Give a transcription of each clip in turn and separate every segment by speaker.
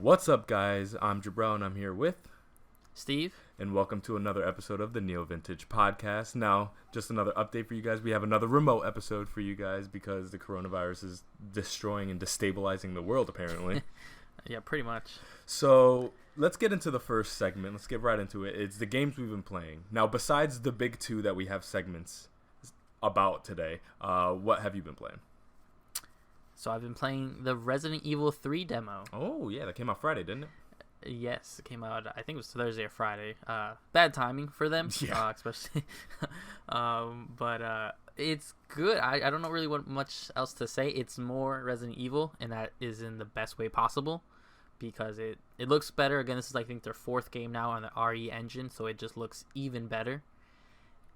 Speaker 1: What's up, guys? I'm Jabril, and I'm here with
Speaker 2: Steve.
Speaker 1: And welcome to another episode of the NeoVintage podcast. Now, just another update for you guys. We have another remote episode for you guys because the coronavirus is destroying and destabilizing the world, apparently.
Speaker 2: Yeah, pretty much.
Speaker 1: So, let's get into the first segment. Let's get right into it. It's the games we've been playing. Now, besides the big two that we have segments about today, what have you been playing?
Speaker 2: So I've been playing the Resident Evil 3 demo.
Speaker 1: Oh, yeah, that came out Friday, didn't it?
Speaker 2: Yes, it came out, I think it was Thursday or Friday. Bad timing for them,
Speaker 1: yeah.
Speaker 2: Especially. But it's good. I don't know really what much else to say. It's more Resident Evil, and that is in the best way possible because it looks better. Again, this is, I think, their fourth game now on the RE engine, so it just looks even better.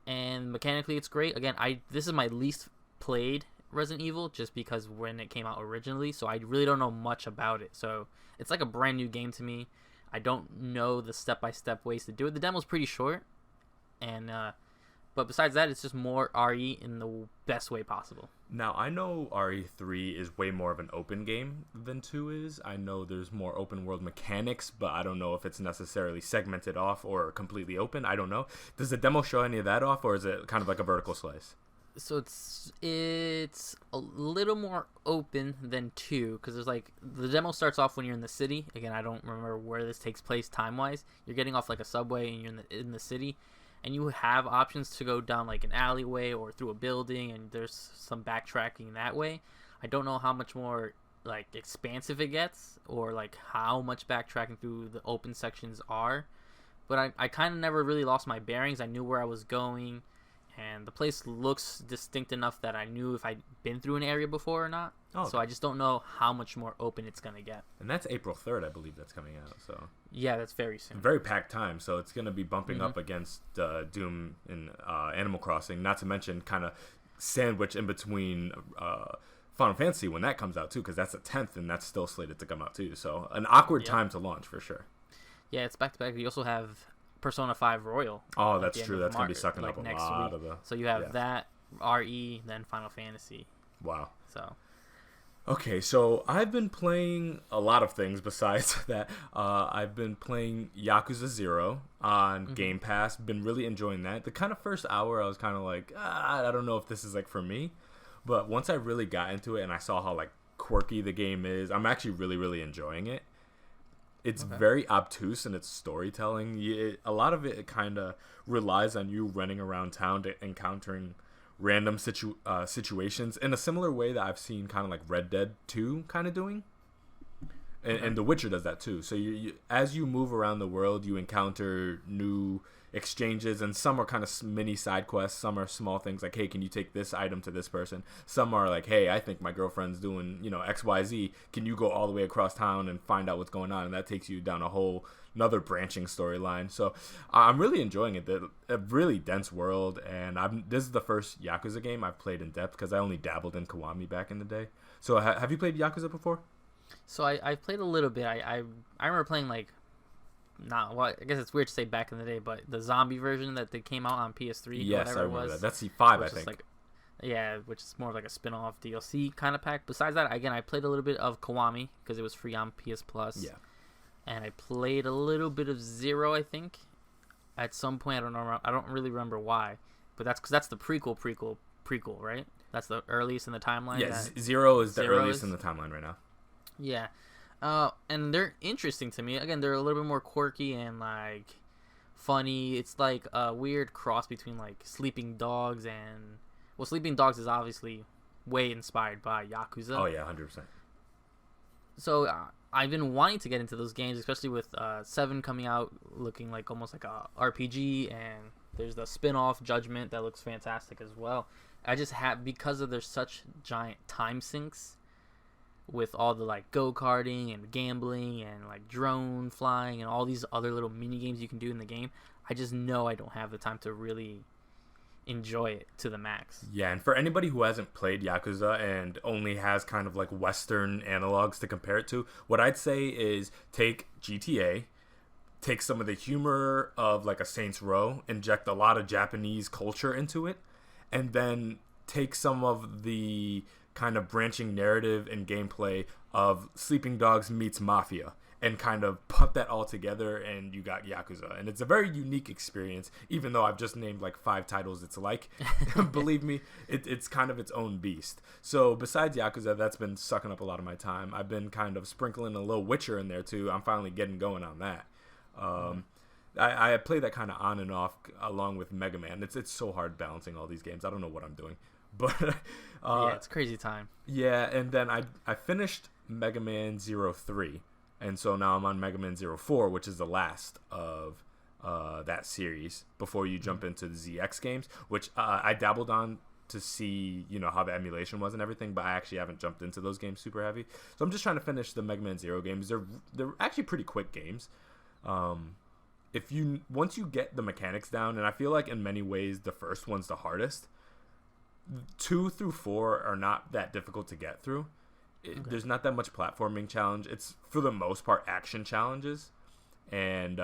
Speaker 2: And mechanically, it's great. Again, this is my least played Resident Evil just because when it came out originally, so I really don't know much about it. So it's like a brand new game to me. I don't know the step-by-step ways to do it. The demo's pretty short, and but besides that, it's just more RE in the best way possible.
Speaker 1: Now, I know RE3 is way more of an open game than 2 is. I know there's more open world mechanics, but I don't know if it's necessarily segmented off or completely open. I don't know. Does the demo show any of that off, or is it kind of like a vertical slice?
Speaker 2: So it's a little more open than 2 because there's like the demo starts off when you're in the city. Again, I don't remember where this takes place time wise. You're getting off like a subway and you're in the city, and you have options to go down like an alleyway or through a building, and there's some backtracking that way. I don't know how much more like expansive it gets or like how much backtracking through the open sections are, but I kind of never really lost my bearings. I knew where I was going. And the place looks distinct enough that I knew if I'd been through an area before or not. Oh, okay. So I just don't know how much more open it's going to get.
Speaker 1: And that's April 3rd, I believe that's coming out. So
Speaker 2: yeah, that's very soon.
Speaker 1: Very packed time. So it's going to be bumping up against Doom and Animal Crossing. Not to mention kind of sandwich in between Final Fantasy when that comes out too. Because that's the 10th and that's still slated to come out too. So an awkward time to launch for sure.
Speaker 2: Yeah, it's back to back. You also have Persona 5 Royal.
Speaker 1: Oh, that's true. That's going to be sucking up a lot of the...
Speaker 2: So you have that, RE, then Final Fantasy.
Speaker 1: Wow.
Speaker 2: So.
Speaker 1: Okay, so I've been playing a lot of things besides that. I've been playing Yakuza 0 on Game Pass. Been really enjoying that. The kind of first hour, I was kind of like, I don't know if this is like for me. But once I really got into it and I saw how like quirky the game is, I'm actually really, really enjoying it. It's very obtuse in its storytelling. A lot of it kind of relies on you running around town to encountering random situations in a similar way that I've seen kind of like Red Dead 2 kind of doing. And The Witcher does that too. So you as you move around the world, you encounter new exchanges, and some are kind of mini side quests. Some are small things like, hey, can you take this item to this person? Some are like, hey, I think my girlfriend's doing, XYZ. Can you go all the way across town and find out what's going on? And that takes you down a whole another branching storyline. So I'm really enjoying it. A really dense world, and this is the first Yakuza game I've played in depth because I only dabbled in Kiwami back in the day. So have you played Yakuza before?
Speaker 2: So I played a little bit. I remember playing like, I guess it's weird to say back in the day, but the zombie version that they came out on PS3.
Speaker 1: Yes,
Speaker 2: whatever
Speaker 1: I remember
Speaker 2: it was,
Speaker 1: that. That's C5, I think.
Speaker 2: Like, yeah, which is more of like a spin-off DLC kind of pack. Besides that, again, I played a little bit of Kiwami because it was free on PS Plus. Yeah. And I played a little bit of Zero, I think, at some point. I don't know. I don't really remember why, but that's because that's the prequel, right? That's the earliest in the timeline.
Speaker 1: Yeah, Zero is the earliest in the timeline right now.
Speaker 2: Yeah. And they're interesting to me. Again, they're a little bit more quirky and like funny. It's like a weird cross between like Sleeping Dogs and Sleeping Dogs is obviously way inspired by Yakuza.
Speaker 1: Oh yeah, 100%.
Speaker 2: So I've been wanting to get into those games, especially with 7 coming out, looking like almost like a RPG, and there's the spin-off Judgment that looks fantastic as well. I just have, because of there's such giant time sinks with all the like go-karting and gambling and like drone flying and all these other little mini games you can do in the game, I just know I don't have the time to really enjoy it to the max.
Speaker 1: Yeah, and for anybody who hasn't played Yakuza and only has kind of like Western analogs to compare it to, what I'd say is take GTA, take some of the humor of like a Saints Row, inject a lot of Japanese culture into it, and then take some of the kind of branching narrative and gameplay of Sleeping Dogs meets Mafia and kind of put that all together, and you got Yakuza. And it's a very unique experience, even though I've just named like 5 titles it's like. Believe me, it's kind of its own beast. So besides Yakuza, that's been sucking up a lot of my time. I've been kind of sprinkling a little Witcher in there too. I'm finally getting going on that. I play that kind of on and off along with Mega Man. It's so hard balancing all these games. I don't know what I'm doing. But
Speaker 2: yeah, it's crazy time.
Speaker 1: Yeah, and then I finished Mega Man 03. And so now I'm on Mega Man 04, which is the last of that series before you jump into the ZX games, which I dabbled on to see, how the emulation was and everything, but I actually haven't jumped into those games super heavy. So I'm just trying to finish the Mega Man 0 games. They're actually pretty quick games. Once you get the mechanics down, and I feel like in many ways the first one's the hardest. 2 through 4 are not that difficult to get through. There's not that much platforming challenge. It's for the most part action challenges, and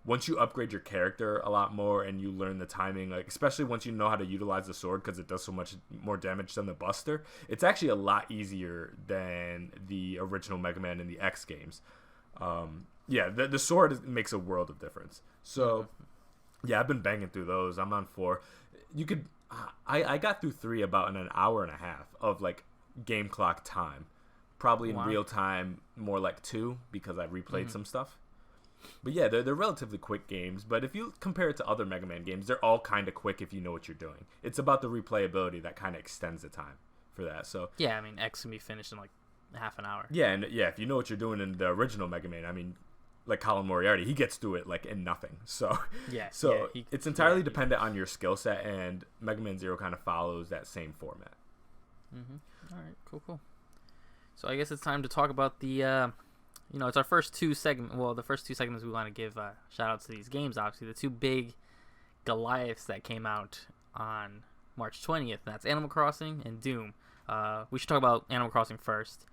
Speaker 1: once you upgrade your character a lot more and you learn the timing, like especially once you know how to utilize the sword because it does so much more damage than the Buster, it's actually a lot easier than the original Mega Man and the X games. The sword makes a world of difference. So yeah, I've been banging through those. I'm on 4. I got through 3 about in an hour and a half of like game clock time. Probably in real time more like 2 because I replayed some stuff. But yeah, they're relatively quick games. But if you compare it to other Mega Man games, they're all kind of quick if you know what you're doing. It's about the replayability that kind of extends the time for that. So
Speaker 2: yeah, I mean X can be finished in like half an hour.
Speaker 1: Yeah, and yeah, if you know what you're doing in the original Mega Man, I mean, like Colin Moriarty, he gets through it like in nothing. So it's entirely dependent on your skill set, and Mega Man 0 kind of follows that same format.
Speaker 2: All right, cool. So I guess it's time to talk about the, it's our first 2 segments. Well, the first 2 segments we want to give shout outs to these games. Obviously, the 2 big Goliaths that came out on March 20th. That's Animal Crossing and Doom. We should talk about Animal Crossing first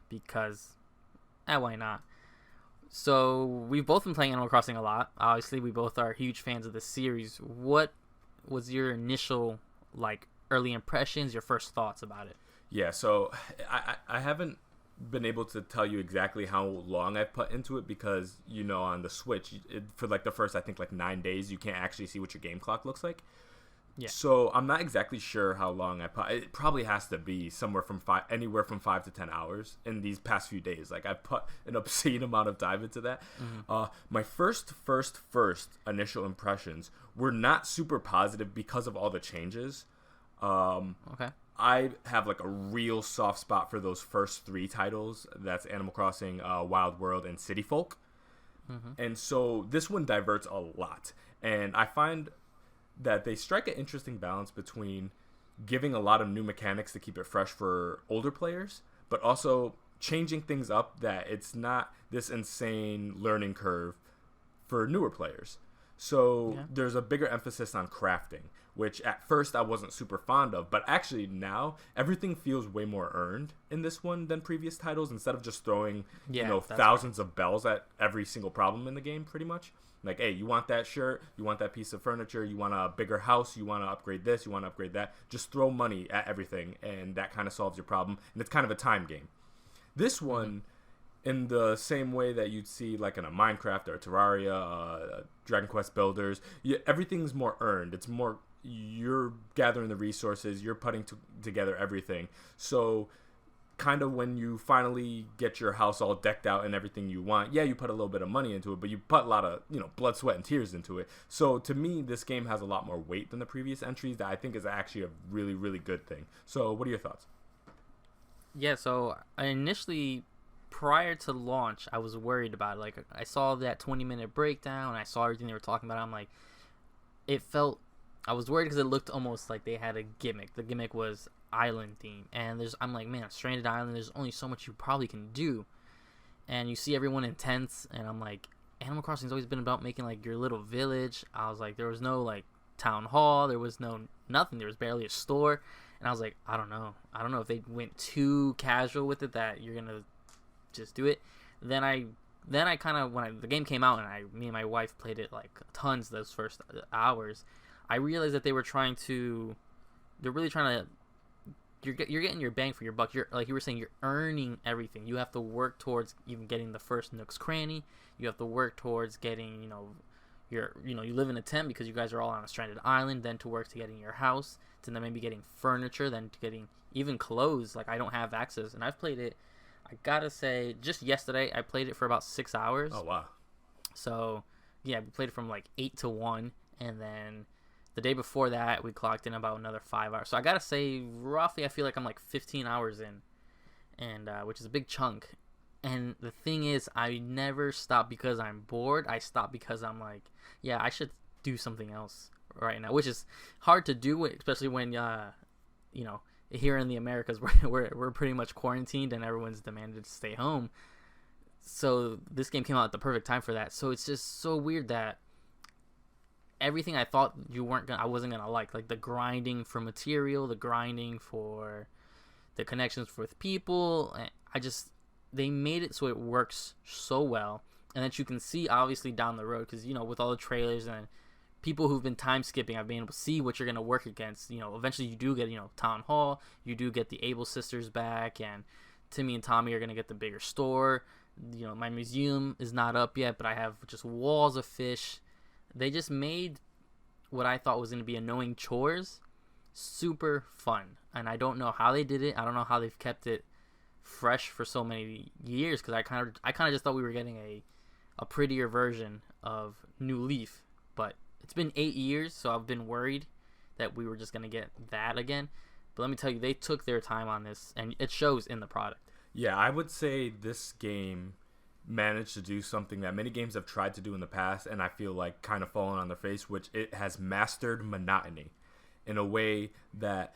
Speaker 2: because, why not? So we've both been playing Animal Crossing a lot. Obviously, we both are huge fans of the series. What was your initial early impressions, your first thoughts about it?
Speaker 1: Yeah, so I haven't been able to tell you exactly how long I've put into it because, on the Switch, for the first, I think 9 days, you can't actually see what your game clock looks like. Yeah. So I'm not exactly sure how long I put. It probably has to be anywhere from 5 to 10 hours in these past few days. I've put an obscene amount of time into that. My first initial impressions were not super positive because of all the changes.
Speaker 2: Okay.
Speaker 1: I have a real soft spot for those first 3 titles. That's Animal Crossing, Wild World, and City Folk. And so this one diverts a lot. And I find that they strike an interesting balance between giving a lot of new mechanics to keep it fresh for older players, but also changing things up that it's not this insane learning curve for newer players. So there's a bigger emphasis on crafting, which at first I wasn't super fond of, but actually now everything feels way more earned in this one than previous titles, instead of just throwing thousands of bells at every single problem in the game, pretty much. Hey, you want that shirt, you want that piece of furniture, you want a bigger house, you want to upgrade this, you want to upgrade that. Just throw money at everything, and that kind of solves your problem. And it's kind of a time game. This one, in the same way that you'd see in a Minecraft or a Terraria, Dragon Quest Builders, everything's more earned. It's more, you're gathering the resources, you're putting together everything. So kind of when you finally get your house all decked out and everything you want, you put a little bit of money into it, but you put a lot of blood, sweat, and tears into it. So to me, this game has a lot more weight than the previous entries that I think is actually a really, really good thing. So what are your thoughts?
Speaker 2: Yeah, so I initially, prior to launch, I was worried about it. I saw that 20-minute breakdown, I saw everything they were talking about. I'm like, I was worried because it looked almost like they had a gimmick. The gimmick was island theme, and I'm like, man, Stranded Island, there's only so much you probably can do, and you see everyone in tents, and I'm like, Animal Crossing's always been about making your little village. I was like, there was no town hall, there was nothing, there was barely a store, and I was like, I don't know if they went too casual with it that you're gonna just do it. Then I kind of, when the game came out and me and my wife played it tons those first hours, I realized that they're really trying to you're getting your bang for your buck. You're like you were saying, you're earning everything. You have to work towards even getting the first Nook's Cranny. You have to work towards getting, you live in a tent because you guys are all on a stranded island. Then to work to getting your house, to then maybe getting furniture, then to getting even clothes. Like I don't have access, and I've played it. I gotta say, just yesterday I played it for about 6 hours.
Speaker 1: Oh wow!
Speaker 2: So yeah, we played it from like 8 to 1, and then the day before that, we clocked in about another 5 hours. So I gotta say, roughly, I feel like I'm like 15 hours in, and which is a big chunk. And the thing is, I never stop because I'm bored. I stop because I'm like, yeah, I should do something else right now, which is hard to do, especially when, here in the Americas, we're pretty much quarantined and everyone's demanded to stay home. So this game came out at the perfect time for that. So it's just so weird that everything I thought I wasn't gonna like the grinding for material, the grinding for the connections with people. They made it so it works so well, and that you can see obviously down the road, because with all the trailers and people who've been time skipping, I've been able to see what you're gonna work against. Eventually you do get Town Hall, you do get the Able sisters back, and Timmy and Tommy are gonna get the bigger store. My museum is not up yet, but I have just walls of fish. They just made what I thought was going to be annoying chores super fun. And I don't know how they did it. I don't know how they've kept it fresh for so many years, because I kind of just thought we were getting a prettier version of New Leaf. But it's been 8 years, so I've been worried that we were just going to get that again. But let me tell you, they took their time on this, and it shows in the product.
Speaker 1: Yeah, I would say this game managed to do something that many games have tried to do in the past, and I feel like kind of fallen on their face, which it has mastered monotony in a way that,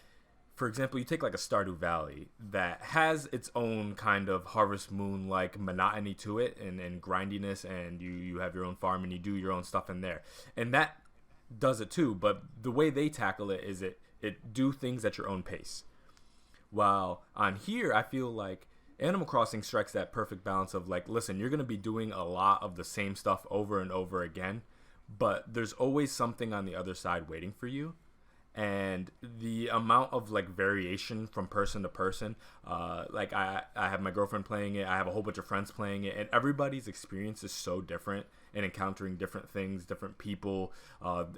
Speaker 1: for example, you take like a Stardew Valley that has its own kind of Harvest Moon like monotony to it, and grindiness, and you have your own farm and you do your own stuff in there, and that does it too. But the way they tackle it is it do things at your own pace. While on here, I feel like Animal Crossing strikes that perfect balance of like, listen, you're going to be doing a lot of the same stuff over and over again, but there's always something on the other side waiting for you. And the amount of like variation from person to person, like I have my girlfriend playing it, I have a whole bunch of friends playing it, and everybody's experience is so different and encountering different things, different people.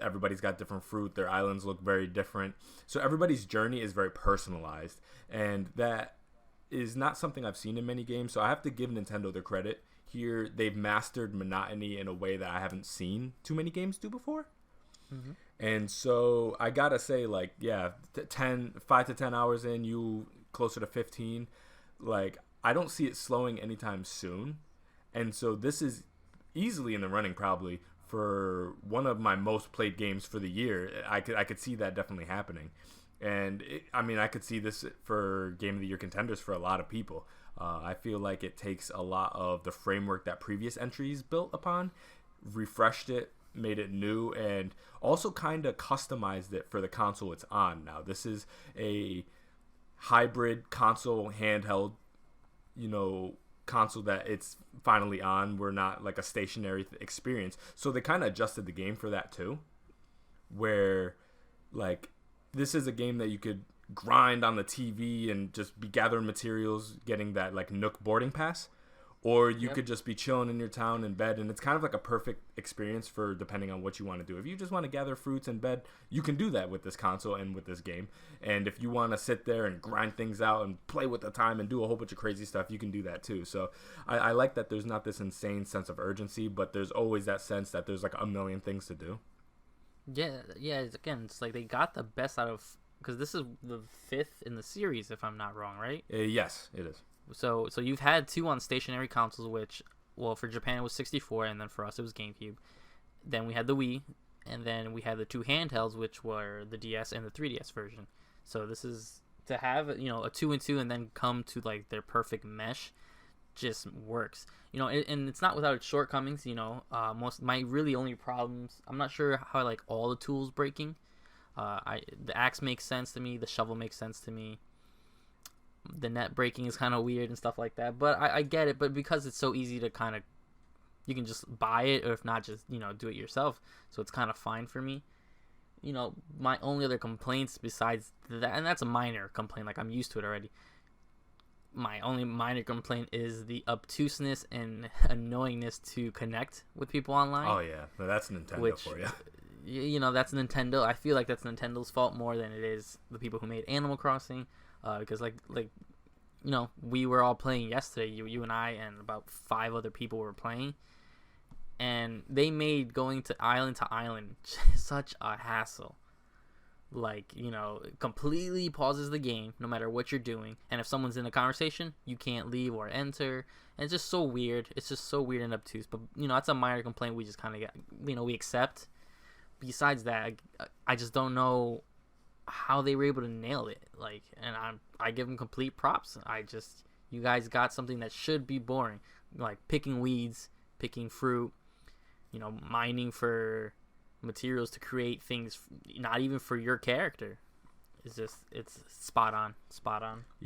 Speaker 1: Everybody's got different fruit. Their islands look very different. So everybody's journey is very personalized, and that is not something I've seen in many games. So I have to give Nintendo their credit here. They've mastered monotony in a way that I haven't seen too many games do before. Mm-hmm. And so I gotta say, like, yeah, 5 to 10 hours in, you closer to 15, like, I don't see it slowing anytime soon. And so this is easily in the running probably for one of my most played games for the year. I could see that definitely happening. And I could see this for Game of the Year contenders for a lot of people. I feel like it takes a lot of the framework that previous entries built upon, refreshed it, made it new, and also kind of customized it for the console it's on now. This is a hybrid console handheld, console that it's finally on. We're not like a stationary experience. So they kind of adjusted the game for that too, where like this is a game that you could grind on the TV and just be gathering materials, getting that like Nook boarding pass, or you could just be chilling in your town in bed, and it's kind of like a perfect experience for depending on what you want to do. If you just want to gather fruits in bed, you can do that with this console and with this game. And if you want to sit there and grind things out and play with the time and do a whole bunch of crazy stuff, you can do that too. So I like that there's not this insane sense of urgency, but there's always that sense that there's like a million things to do.
Speaker 2: Yeah. Again, it's like they got the best out of, because this is the 5th in the series, if I'm not wrong, right?
Speaker 1: Yes, it is.
Speaker 2: So you've had 2 on stationary consoles, which, well, for Japan it was 64, and then for us it was GameCube. Then we had the Wii, and then we had the 2 handhelds, which were the DS and the 3DS version. So this is to have, a 2 and 2, and then come to like their perfect mesh, just works. And it's not without its shortcomings. Most my really only problems, I'm not sure how like all the tools breaking. The axe makes sense to me. The shovel makes sense to me. The net breaking is kind of weird and stuff like that, but I get it. But because it's so easy to kind of, you can just buy it, or if not, just do it yourself. So it's kind of fine for me. my only other complaints besides that, and that's a minor complaint, like I'm used to it already. My only minor complaint is the obtuseness and annoyingness to connect with people online.
Speaker 1: Oh yeah, no, that's Nintendo for you.
Speaker 2: That's Nintendo. I feel like that's Nintendo's fault more than it is the people who made Animal Crossing, because we were all playing yesterday. You and I and about 5 other people were playing, and they made going to island such a hassle. Like, completely pauses the game no matter what you're doing, and if someone's in a conversation, you can't leave or enter, and it's just so weird. It's just so weird and obtuse. But that's a minor complaint we just kind of we accept. Besides that, I just don't know how they were able to nail it. Like, and I give them complete props. You guys got something that should be boring, like picking weeds, picking fruit, mining for materials to create things not even for your character. It's spot on.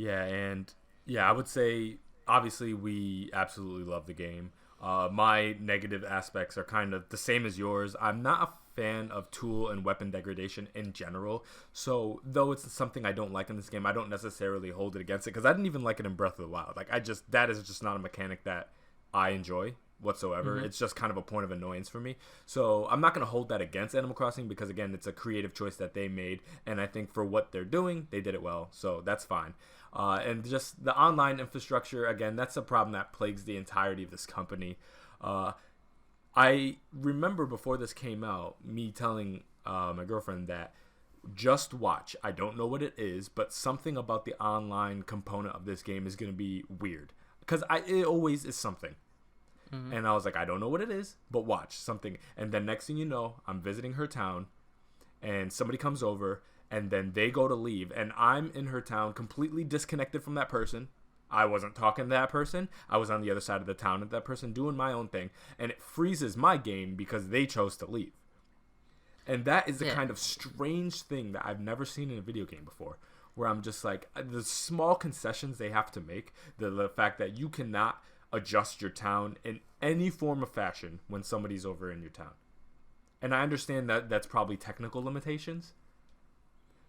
Speaker 1: I would say obviously we absolutely love the game. My negative aspects are kind of the same as yours. I'm not a fan of tool and weapon degradation in general, so though it's something I don't like in this game, I don't necessarily hold it against it, because I didn't even like it in Breath of the Wild. Like, that is just not a mechanic that I enjoy whatsoever. It's just kind of a point of annoyance for me. So I'm not going to hold that against Animal Crossing, because again, it's a creative choice that they made, and I think for what they're doing, they did it well, so that's fine. And just the online infrastructure, again, that's a problem that plagues the entirety of this company. I remember before this came out, me telling my girlfriend that just watch. I don't know what it is, but something about the online component of this game is going to be weird, because it always is something. And I was like, I don't know what it is, but watch something. And then next thing you know, I'm visiting her town, and somebody comes over, and then they go to leave, and I'm in her town completely disconnected from that person. I wasn't talking to that person. I was on the other side of the town with that person doing my own thing, and it freezes my game because they chose to leave. And that is the kind of strange thing that I've never seen in a video game before, where I'm just like, the small concessions they have to make, the fact that you cannot adjust your town in any form of fashion when somebody's over in your town. And I understand that that's probably technical limitations,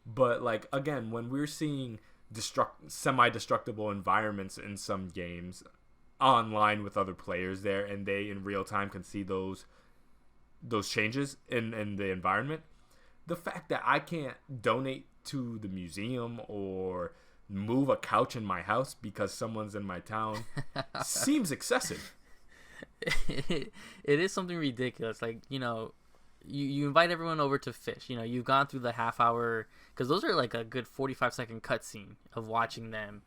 Speaker 1: but like, again, when we're seeing semi-destructible environments in some games online with other players there, and they in real time can see those changes in the environment, the fact that I can't donate to the museum or move a couch in my house because someone's in my town seems excessive.
Speaker 2: It is something ridiculous. Like, you invite everyone over to fish. You've gone through the half hour, because those are like a good 45-second cutscene of watching them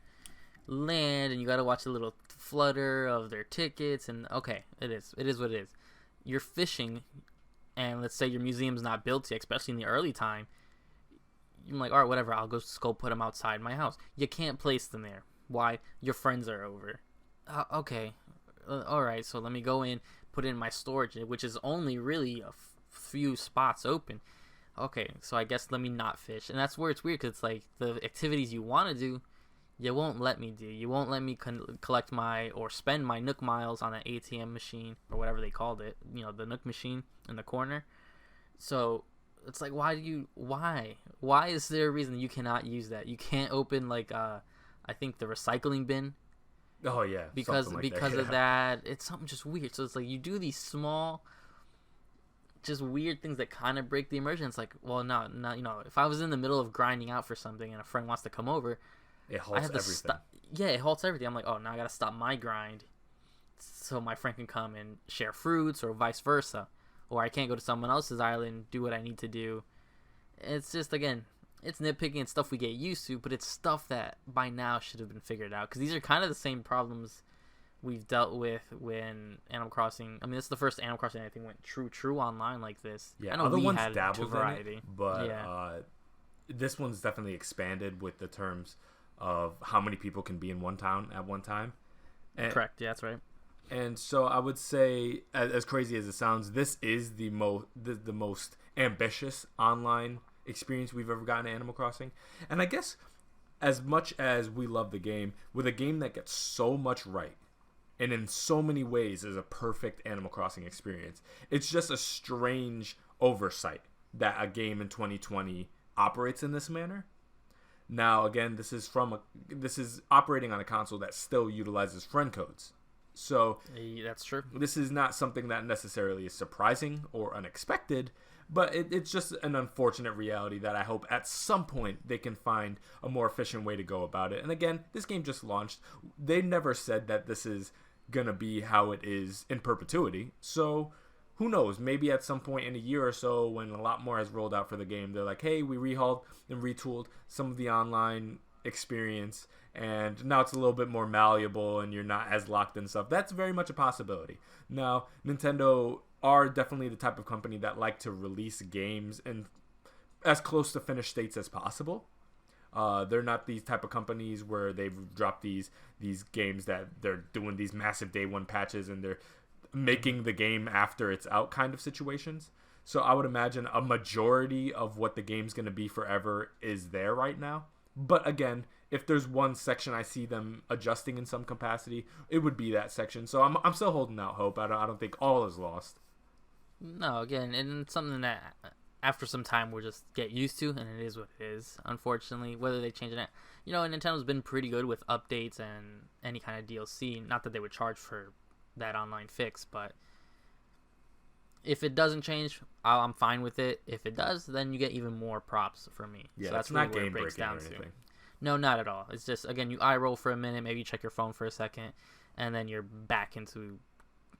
Speaker 2: land, and you got to watch a little flutter of their tickets. And okay, it is what it is. You're fishing, and let's say your museum's not built yet, especially in the early time. You're like, all right, whatever, I'll just go put them outside my house. You can't place them there. Why? Your friends are over. Okay, all right, so let me go in, put it in my storage, which is only really a few spots open. Okay, so I guess let me not fish. And that's where it's weird, because it's like the activities you want to do, you won't let me do. You won't let me collect or spend my Nook miles on an ATM machine, or whatever they called it, the Nook machine in the corner. So it's like, why is there a reason you cannot use that? You can't open, like, I think the recycling bin.
Speaker 1: Oh yeah,
Speaker 2: because of that. It's something just weird. So it's like, you do these small, just weird things that kind of break the immersion. It's like, well, no, if I was in the middle of grinding out for something and a friend wants to come over,
Speaker 1: it halts everything.
Speaker 2: It halts everything. I'm like, oh, now I gotta stop my grind so my friend can come and share fruits, or vice versa. Or I can't go to someone else's island, do what I need to do. It's just, again, it's nitpicking and stuff we get used to, but it's stuff that by now should have been figured out. Because these are kind of the same problems we've dealt with when Animal Crossing. I mean, this is the first Animal Crossing I think went true online like this.
Speaker 1: Yeah,
Speaker 2: I know
Speaker 1: other
Speaker 2: we
Speaker 1: ones
Speaker 2: had
Speaker 1: dabbled
Speaker 2: variety.
Speaker 1: in it, but this one's definitely expanded with the terms of how many people can be in one town at one time. And,
Speaker 2: correct, yeah, that's right.
Speaker 1: And so I would say, as crazy as it sounds, this is the most ambitious online experience we've ever gotten in Animal Crossing. And I guess, as much as we love the game, with a game that gets so much right, and in so many ways is a perfect Animal Crossing experience, it's just a strange oversight that a game in 2020 operates in this manner. Now, again, this is operating on a console that still utilizes friend codes. So
Speaker 2: that's true.
Speaker 1: This is not something that necessarily is surprising or unexpected, but it's just an unfortunate reality that I hope at some point they can find a more efficient way to go about it. And again, this game just launched. They never said that this is going to be how it is in perpetuity. So who knows? Maybe at some point in a year or so, when a lot more has rolled out for the game, they're like, hey, we rehauled and retooled some of the online experience, and now it's a little bit more malleable and you're not as locked in stuff. That's very much a possibility. Now, Nintendo are definitely the type of company that like to release games in as close to finished states as possible. They're not these type of companies where they've dropped these games that they're doing these massive day one patches and they're making the game after it's out kind of situations. So I would imagine a majority of what the game's going to be forever is there right now. But again, if there's one section I see them adjusting in some capacity, it would be that section. So I'm still holding out hope. I don't think all is lost.
Speaker 2: No, again, and it's something that after some time we'll just get used to, and it is what it is, unfortunately. Whether they change it, Nintendo's been pretty good with updates and any kind of DLC. Not that they would charge for that online fix, but if it doesn't change, I'm fine with it. If it does, then you get even more props for me.
Speaker 1: Yeah,
Speaker 2: so that's
Speaker 1: really
Speaker 2: not game breaking or
Speaker 1: anything.
Speaker 2: No, not at all. It's just, again, you eye roll for a minute, maybe you check your phone for a second, and then you're back into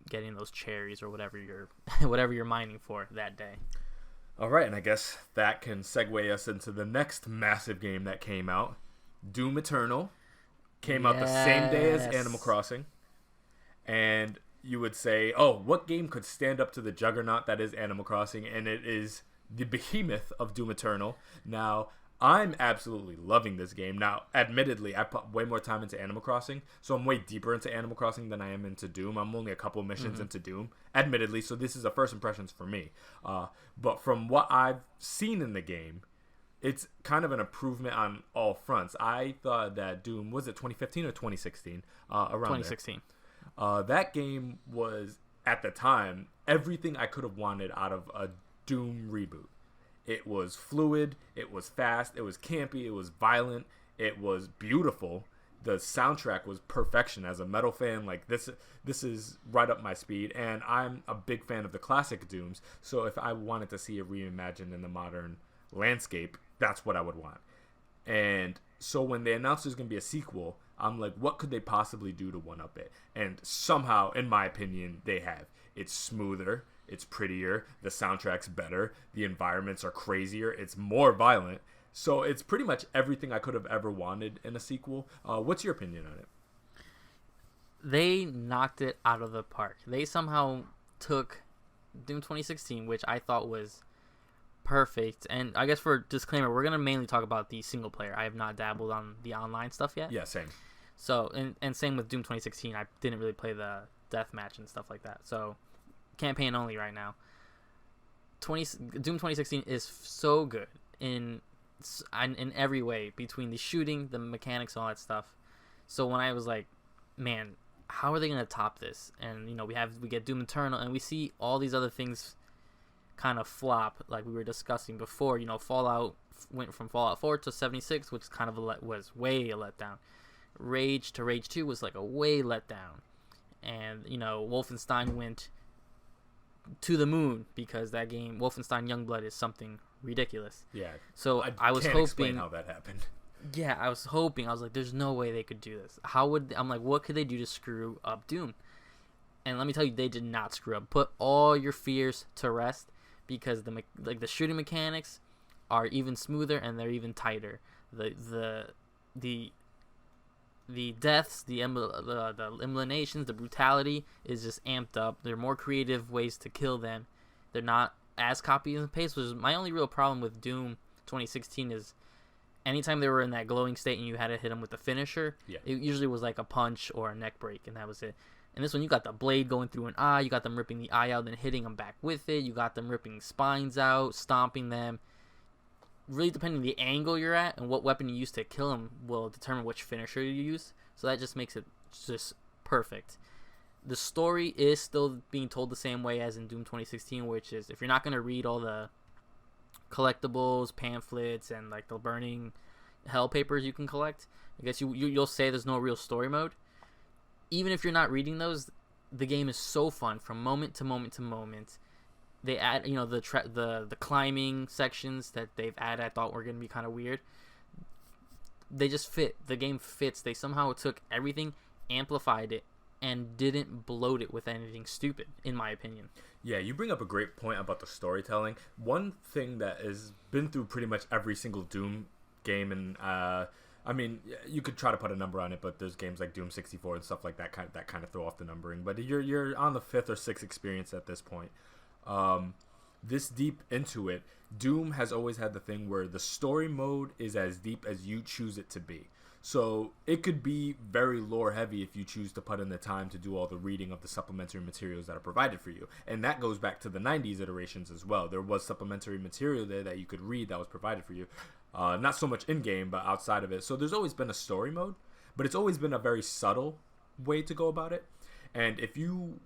Speaker 2: getting those cherries or whatever you're mining for that day.
Speaker 1: All right, and I guess that can segue us into the next massive game that came out. Doom Eternal came out the same day as Animal Crossing. And you would say, oh, what game could stand up to the juggernaut that is Animal Crossing? And it is the behemoth of Doom Eternal. Now, I'm absolutely loving this game. Now, admittedly, I put way more time into Animal Crossing, so I'm way deeper into Animal Crossing than I am into Doom. I'm only a couple missions into Doom, admittedly, so this is a first impressions for me. But from what I've seen in the game, it's kind of an improvement on all fronts. I thought that Doom, was it 2015 or 2016? Around
Speaker 2: 2016.
Speaker 1: That game was, at the time, everything I could have wanted out of a Doom reboot. It was fluid, it was fast, it was campy, it was violent, it was beautiful. The soundtrack was perfection. As a metal fan, like this is right up my speed, and I'm a big fan of the classic Dooms, so if I wanted to see it reimagined in the modern landscape, that's what I would want. And so when they announced there's going to be a sequel, I'm like, what could they possibly do to one-up it? And somehow, in my opinion, they have. It's smoother, it's prettier, the soundtrack's better, the environments are crazier, it's more violent. So it's pretty much everything I could have ever wanted in a sequel. What's your opinion on it?
Speaker 2: They knocked it out of the park. They somehow took Doom 2016, which I thought was perfect. And I guess for disclaimer, we're going to mainly talk about the single player. I have not dabbled on the online stuff yet.
Speaker 1: Yeah, same.
Speaker 2: So, and same with Doom 2016. I didn't really play the deathmatch and stuff like that. So, campaign only right now. Doom 2016 is so good in every way, between the shooting, the mechanics, all that stuff. So when I was like, man, how are they going to top this? And we get Doom Eternal, and we see all these other things kind of flop, like we were discussing before. Fallout went from Fallout 4 to 76, which kind of was way a letdown. Rage to Rage 2 was like a way letdown. And Wolfenstein went to the moon because that game, Wolfenstein Youngblood, is something ridiculous.
Speaker 1: Yeah.
Speaker 2: So I was
Speaker 1: can't
Speaker 2: hoping
Speaker 1: explain how that happened.
Speaker 2: Yeah, I was hoping. I was like, there's no way they could do this. I'm like, what could they do to screw up Doom? And let me tell you, they did not screw up. Put all your fears to rest, because the shooting mechanics are even smoother and they're even tighter. The deaths, the eliminations, the brutality is just amped up. There are more creative ways to kill them. They're not as copy and paste. Which is my only real problem with Doom 2016 is anytime they were in that glowing state and you had to hit them with the finisher, it usually was like a punch or a neck break, and that was it. And this one, you got the blade going through an eye, you got them ripping the eye out, then hitting them back with it, you got them ripping spines out, stomping them. Really, depending on the angle you're at and what weapon you use to kill them will determine which finisher you use. So that just makes it just perfect. The story is still being told the same way as in Doom 2016, which is if you're not going to read all the collectibles, pamphlets, and like the burning hell papers you can collect. I guess you'll say there's no real story mode. Even if you're not reading those, the game is so fun from moment to moment to moment. They add, the climbing sections that they've added. I thought were gonna be kind of weird. They just fit. The game fits. They somehow took everything, amplified it, and didn't bloat it with anything stupid, in my opinion.
Speaker 1: Yeah, you bring up a great point about the storytelling. One thing that has been through pretty much every single Doom game, and I mean, you could try to put a number on it, but there's games like Doom 64 and stuff like that kind of throw off the numbering. But you're on the 5th or 6th experience at this point. This deep into it, Doom has always had the thing where the story mode is as deep as you choose it to be. So it could be very lore heavy if you choose to put in the time to do all the reading of the supplementary materials that are provided for you. And that goes back to the 90s iterations as well. There was supplementary material there that you could read that was provided for you. Not so much in-game, but outside of it. So there's always been a story mode, but it's always been a very subtle way to go about it. And if you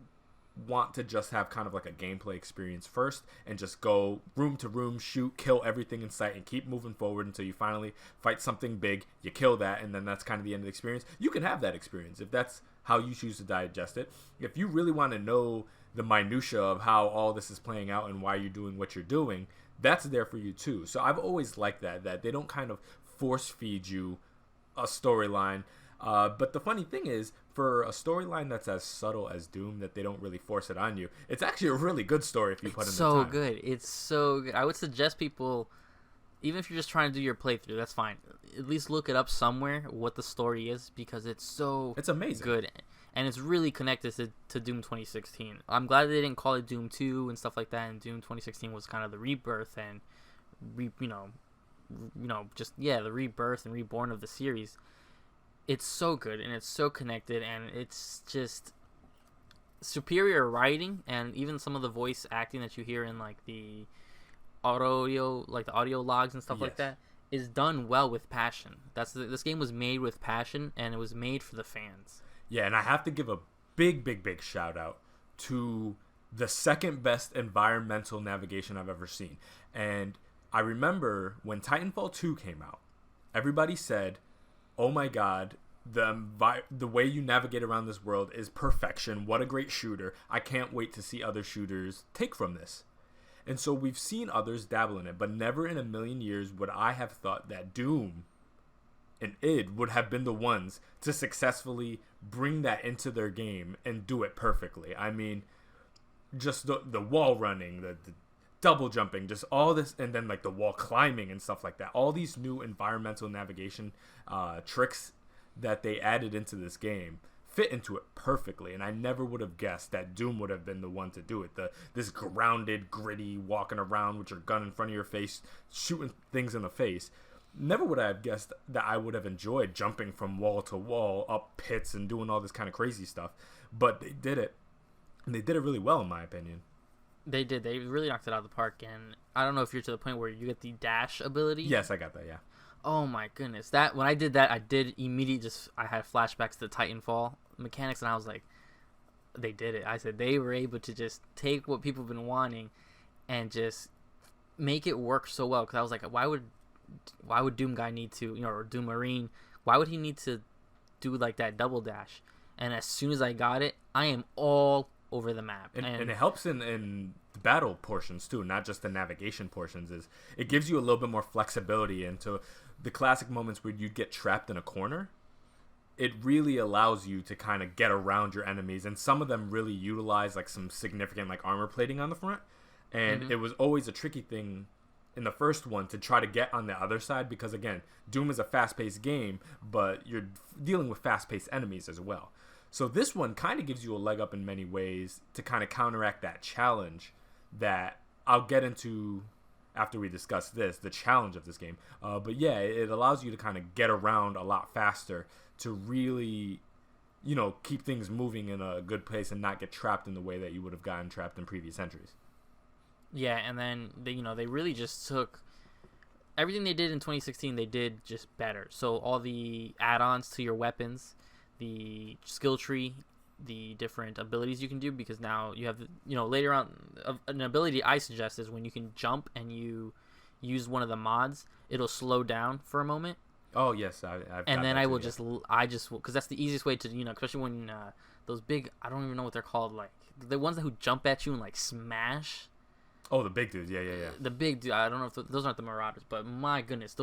Speaker 1: want to just have kind of like a gameplay experience first and just go room to room, shoot, kill everything in sight, and keep moving forward until you finally fight something big, you kill that, and then that's kind of the end of the experience, you can have that experience if that's how you choose to digest it. If you really want to know the minutia of how all this is playing out and why you're doing what you're doing, that's there for you too. So I've always liked that they don't kind of force feed you a storyline. But the funny thing is, for a storyline that's as subtle as Doom, that they don't really force it on you, it's actually a really good story if you put in the time.
Speaker 2: It's so good. I would suggest people, even if you're just trying to do your playthrough, that's fine. At least look it up somewhere, what the story is, because it's
Speaker 1: amazing.
Speaker 2: Good. And it's really connected to Doom 2016. I'm glad they didn't call it Doom 2 and stuff like that, and Doom 2016 was kind of the rebirth and, the rebirth and reborn of the series. It's so good, and it's so connected, and it's just superior writing, and even some of the voice acting that you hear in like the audio logs and stuff like that is done well with passion. This game was made with passion, and it was made for the fans.
Speaker 1: Yeah, and I have to give a big shout out to the second best environmental navigation I've ever seen. And I remember when Titanfall 2 came out, everybody said, oh my god, the way you navigate around this world is perfection. What a great shooter. I can't wait to see other shooters take from this. And so we've seen others dabble in it, but never in a million years would I have thought that Doom and id would have been the ones to successfully bring that into their game and do it perfectly. I mean, just the wall running, the double jumping, just all this, and then like the wall climbing and stuff like that. All these new environmental navigation tricks that they added into this game fit into it perfectly, and I never would have guessed that Doom would have been the one to do it. This grounded, gritty, walking around with your gun in front of your face, shooting things in the face. Never would I have guessed that I would have enjoyed jumping from wall to wall, up pits, and doing all this kind of crazy stuff. But they did it, and they did it really well, in my opinion.
Speaker 2: They did. They really knocked it out of the park, and I don't know if you're to the point where you get the dash ability.
Speaker 1: Yes, I got that, yeah.
Speaker 2: Oh my goodness. When I did that, I did immediately I had flashbacks to Titanfall mechanics, and I was like, they did it. I said they were able to just take what people have been wanting and just make it work so well. Because I was like, why would Doom guy need to, or Doom Marine, why would he need to do like that double dash? And as soon as I got it, I am all over the map.
Speaker 1: And it helps in the battle portions too, not just the navigation portions. It gives you a little bit more flexibility into the classic moments where you'd get trapped in a corner. It really allows you to kind of get around your enemies, and some of them really utilize like some significant like armor plating on the front, and it was always a tricky thing in the first one to try to get on the other side, because again, Doom is a fast-paced game, but you're dealing with fast-paced enemies as well. So this one kind of gives you a leg up in many ways to kind of counteract that challenge that I'll get into after we discuss the challenge of this game. But yeah, it allows you to kind of get around a lot faster to really, keep things moving in a good pace and not get trapped in the way that you would have gotten trapped in previous entries.
Speaker 2: Yeah, and then they really just took everything they did in 2016. They did just better. So all the add-ons to your weapons, the skill tree, the different abilities you can do, because now you have later on an ability I suggest is when you can jump and you use one of the mods, it'll slow down for a moment.
Speaker 1: Oh yes, I've
Speaker 2: and
Speaker 1: got
Speaker 2: then
Speaker 1: that
Speaker 2: I
Speaker 1: too,
Speaker 2: will
Speaker 1: yeah.
Speaker 2: because that's the easiest way to, especially when those big, I don't even know what they're called, like the ones who jump at you and like smash.
Speaker 1: Oh, the big dudes, yeah.
Speaker 2: The big dude, I don't know if those aren't the Marauders, but my goodness,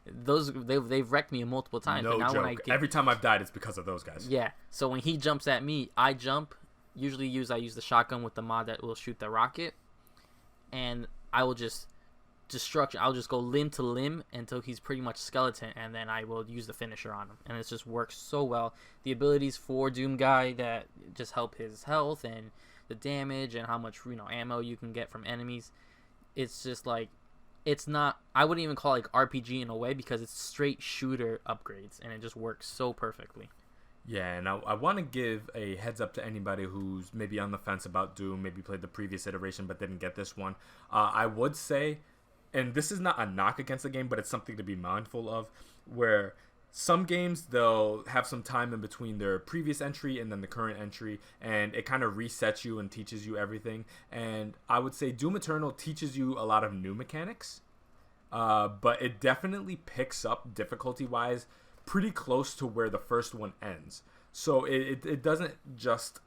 Speaker 2: they've wrecked me multiple times.
Speaker 1: No
Speaker 2: but now
Speaker 1: joke.
Speaker 2: when I get,
Speaker 1: Every time I've died, it's because of those guys.
Speaker 2: yeah, so when he jumps at me, I jump. I use the shotgun with the mod that will shoot the rocket, and I will just destruction. I'll just go limb to limb until he's pretty much skeleton, and then I will use the finisher on him, and it just works so well. The abilities for Doom Guy that just help his health and the damage and how much ammo you can get from enemies. It's just like, it's not, I wouldn't even call it like RPG in a way, because it's straight shooter upgrades, and it just works so perfectly.
Speaker 1: Yeah, and I want to give a heads up to anybody who's maybe on the fence about Doom, maybe played the previous iteration but didn't get this one. I would say, and this is not a knock against the game, but it's something to be mindful of, where some games, they'll have some time in between their previous entry and then the current entry, and it kind of resets you and teaches you everything. And I would say Doom Eternal teaches you a lot of new mechanics, but it definitely picks up difficulty-wise pretty close to where the first one ends. So it doesn't just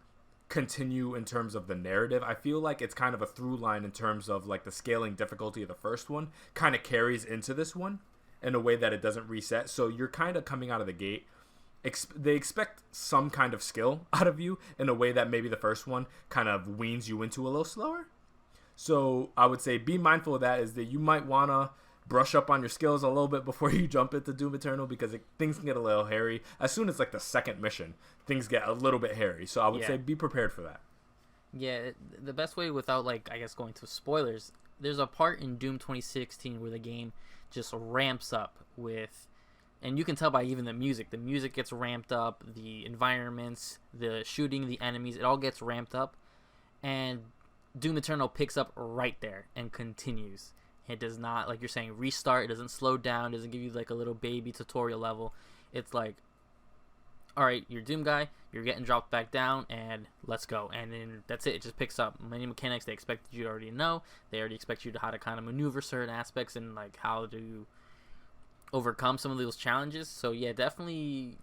Speaker 1: continue in terms of the narrative. I feel like it's kind of a through line in terms of like the scaling difficulty of the first one kind of carries into this one in a way that it doesn't reset. So you're kind of coming out of the gate. They expect some kind of skill out of you in a way that maybe the first one kind of weans you into a little slower. So I would say be mindful of that, is that you might want to brush up on your skills a little bit before you jump into Doom Eternal, because things can get a little hairy. As soon as like the second mission, things get a little bit hairy. So I would say be prepared for that.
Speaker 2: Yeah, the best way, without like I guess going to spoilers, there's a part in Doom 2016 where the game just ramps up with, and you can tell by even the music gets ramped up, the environments, the shooting, the enemies, it all gets ramped up, and Doom Eternal picks up right there and continues. It does not, like you're saying, restart. It doesn't slow down. It doesn't give you like a little baby tutorial level. It's like, all right, you're Doom Guy, you're getting dropped back down, and let's go. And then that's it. It just picks up many mechanics they expected you to already know. They already expect you to how to kind of maneuver certain aspects and like how to overcome some of those challenges. So yeah, definitely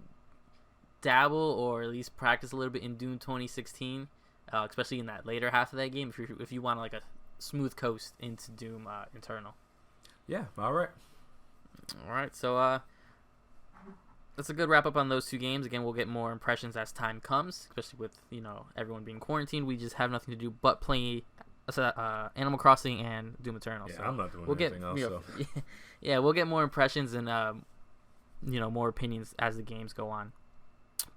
Speaker 2: dabble, or at least practice a little bit in Doom 2016, especially in that later half of that game if you want like a smooth coast into Doom Eternal.
Speaker 1: Yeah, all right.
Speaker 2: So that's a good wrap up on those two games. Again, we'll get more impressions as time comes, especially with everyone being quarantined. We just have nothing to do but play Animal Crossing and Doom Eternal.
Speaker 1: Yeah,
Speaker 2: so
Speaker 1: I'm not doing anything else. So.
Speaker 2: Yeah, we'll get more impressions and more opinions as the games go on.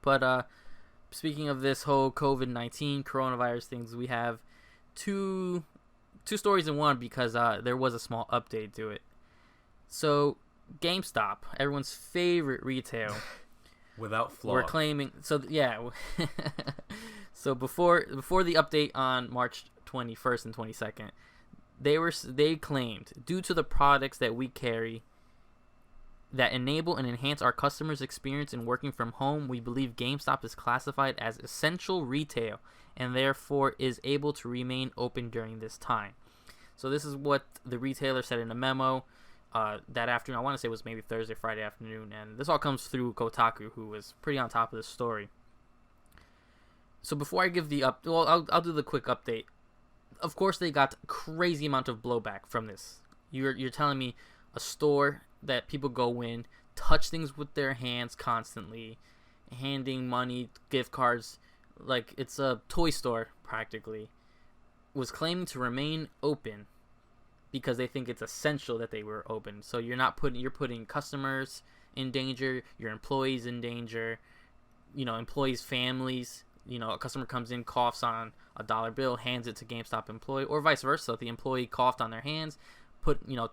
Speaker 2: But speaking of this whole COVID-19 coronavirus things, we have two stories in one, because there was a small update to it. So Gamestop, everyone's favorite retail,
Speaker 1: without flaw,
Speaker 2: we're claiming. So yeah, so before the update on March 21st and 22nd, they claimed, due to the products that we carry that enable and enhance our customers' experience in working from home, we believe GameStop is classified as essential retail and therefore is able to remain open during this time. So this is what the retailer said in a memo that afternoon. I want to say it was maybe Thursday, Friday afternoon, and this all comes through Kotaku, who was pretty on top of this story. So before I give the I'll do the quick update. Of course, they got crazy amount of blowback from this. You're telling me a store that people go in, touch things with their hands constantly, handing money, gift cards, like it's a toy store practically, was claiming to remain open because they think it's essential that they were open. So you're putting customers in danger, your employees in danger, employees' families. A customer comes in, coughs on a dollar bill, hands it to GameStop employee, or vice versa. If the employee coughed on their hands,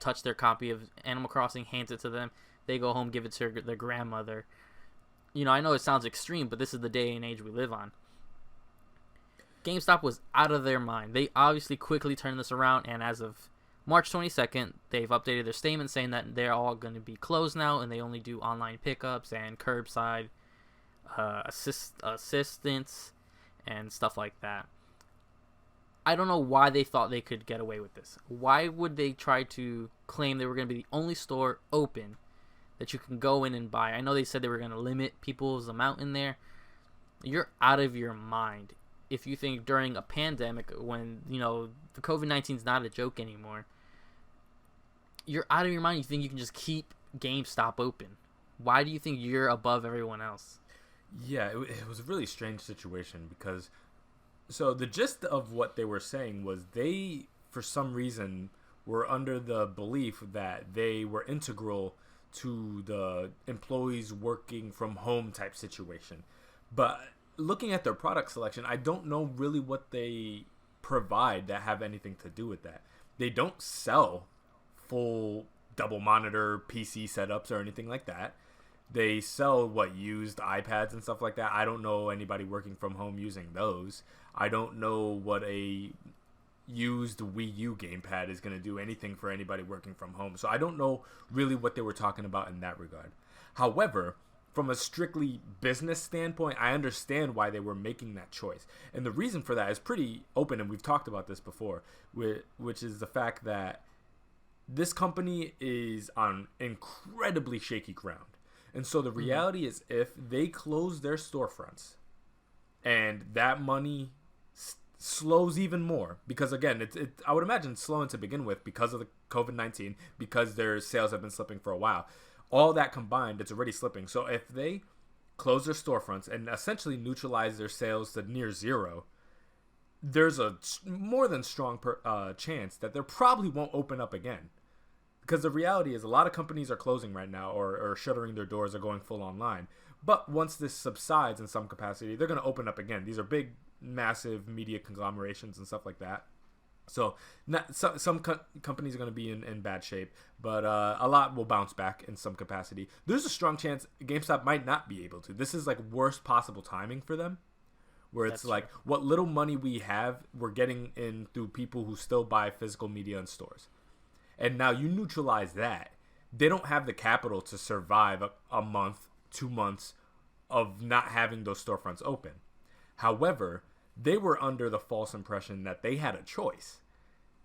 Speaker 2: touch their copy of Animal Crossing, hands it to them, they go home, give it to their grandmother. I know it sounds extreme, but this is the day and age we live on. GameStop was out of their mind. They obviously quickly turned this around, and as of March 22nd, they've updated their statement saying that they're all going to be closed now, and they only do online pickups and curbside assistance and stuff like that. I don't know why they thought they could get away with this. Why would they try to claim they were going to be the only store open that you can go in and buy? I know they said they were going to limit people's amount in there. You're out of your mind if you think during a pandemic when, the COVID-19 is not a joke anymore. You're out of your mind. You think you can just keep GameStop open. Why do you think you're above everyone else?
Speaker 1: Yeah, it was a really strange situation because... So the gist of what they were saying was they, for some reason, were under the belief that they were integral to the employees working from home type situation. But looking at their product selection, I don't know really what they provide that have anything to do with that. They don't sell full double monitor PC setups or anything like that. They sell used iPads and stuff like that. I don't know anybody working from home using those. I don't know what a used Wii U gamepad is going to do anything for anybody working from home. So I don't know really what they were talking about in that regard. However, from a strictly business standpoint, I understand why they were making that choice. And the reason for that is pretty open, and we've talked about this before, which is the fact that this company is on incredibly shaky ground. And so the reality is if they close their storefronts and that money slows even more, because again, I would imagine it's slowing to begin with because of the COVID-19, because their sales have been slipping for a while. All that combined, it's already slipping. So if they close their storefronts and essentially neutralize their sales to near zero, there's a more than strong chance that they probably won't open up again. Because the reality is a lot of companies are closing right now or shuttering their doors or going full online. But once this subsides in some capacity, they're going to open up again. These are big, massive media conglomerations and stuff like that. So some companies are going to be in bad shape, but a lot will bounce back in some capacity. There's a strong chance GameStop might not be able to. This is like worst possible timing for them, where it's like what little money we have, we're getting in through people who still buy physical media in stores. And now you neutralize that. They don't have the capital to survive a month, 2 months of not having those storefronts open. However, they were under the false impression that they had a choice.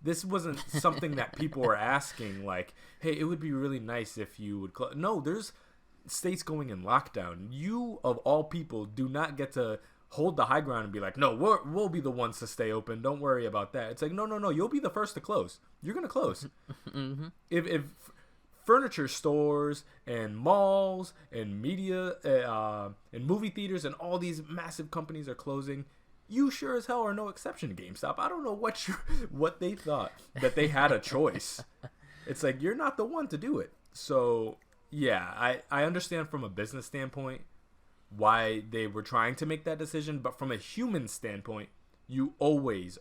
Speaker 1: This wasn't something that people were asking like, hey, it would be really nice if you would close. No, there's states going in lockdown. You, of all people, do not get to hold the high ground and be like, no, we'll be the ones to stay open. Don't worry about that. It's like, no, you'll be the first to close. You're going to close.
Speaker 2: Mm-hmm.
Speaker 1: If furniture stores and malls and media and movie theaters and all these massive companies are closing, you sure as hell are no exception to GameStop. I don't know what they thought, that they had a choice. It's like, you're not the one to do it. So, yeah, I understand from a business standpoint why they were trying to make that decision, but from a human standpoint, you always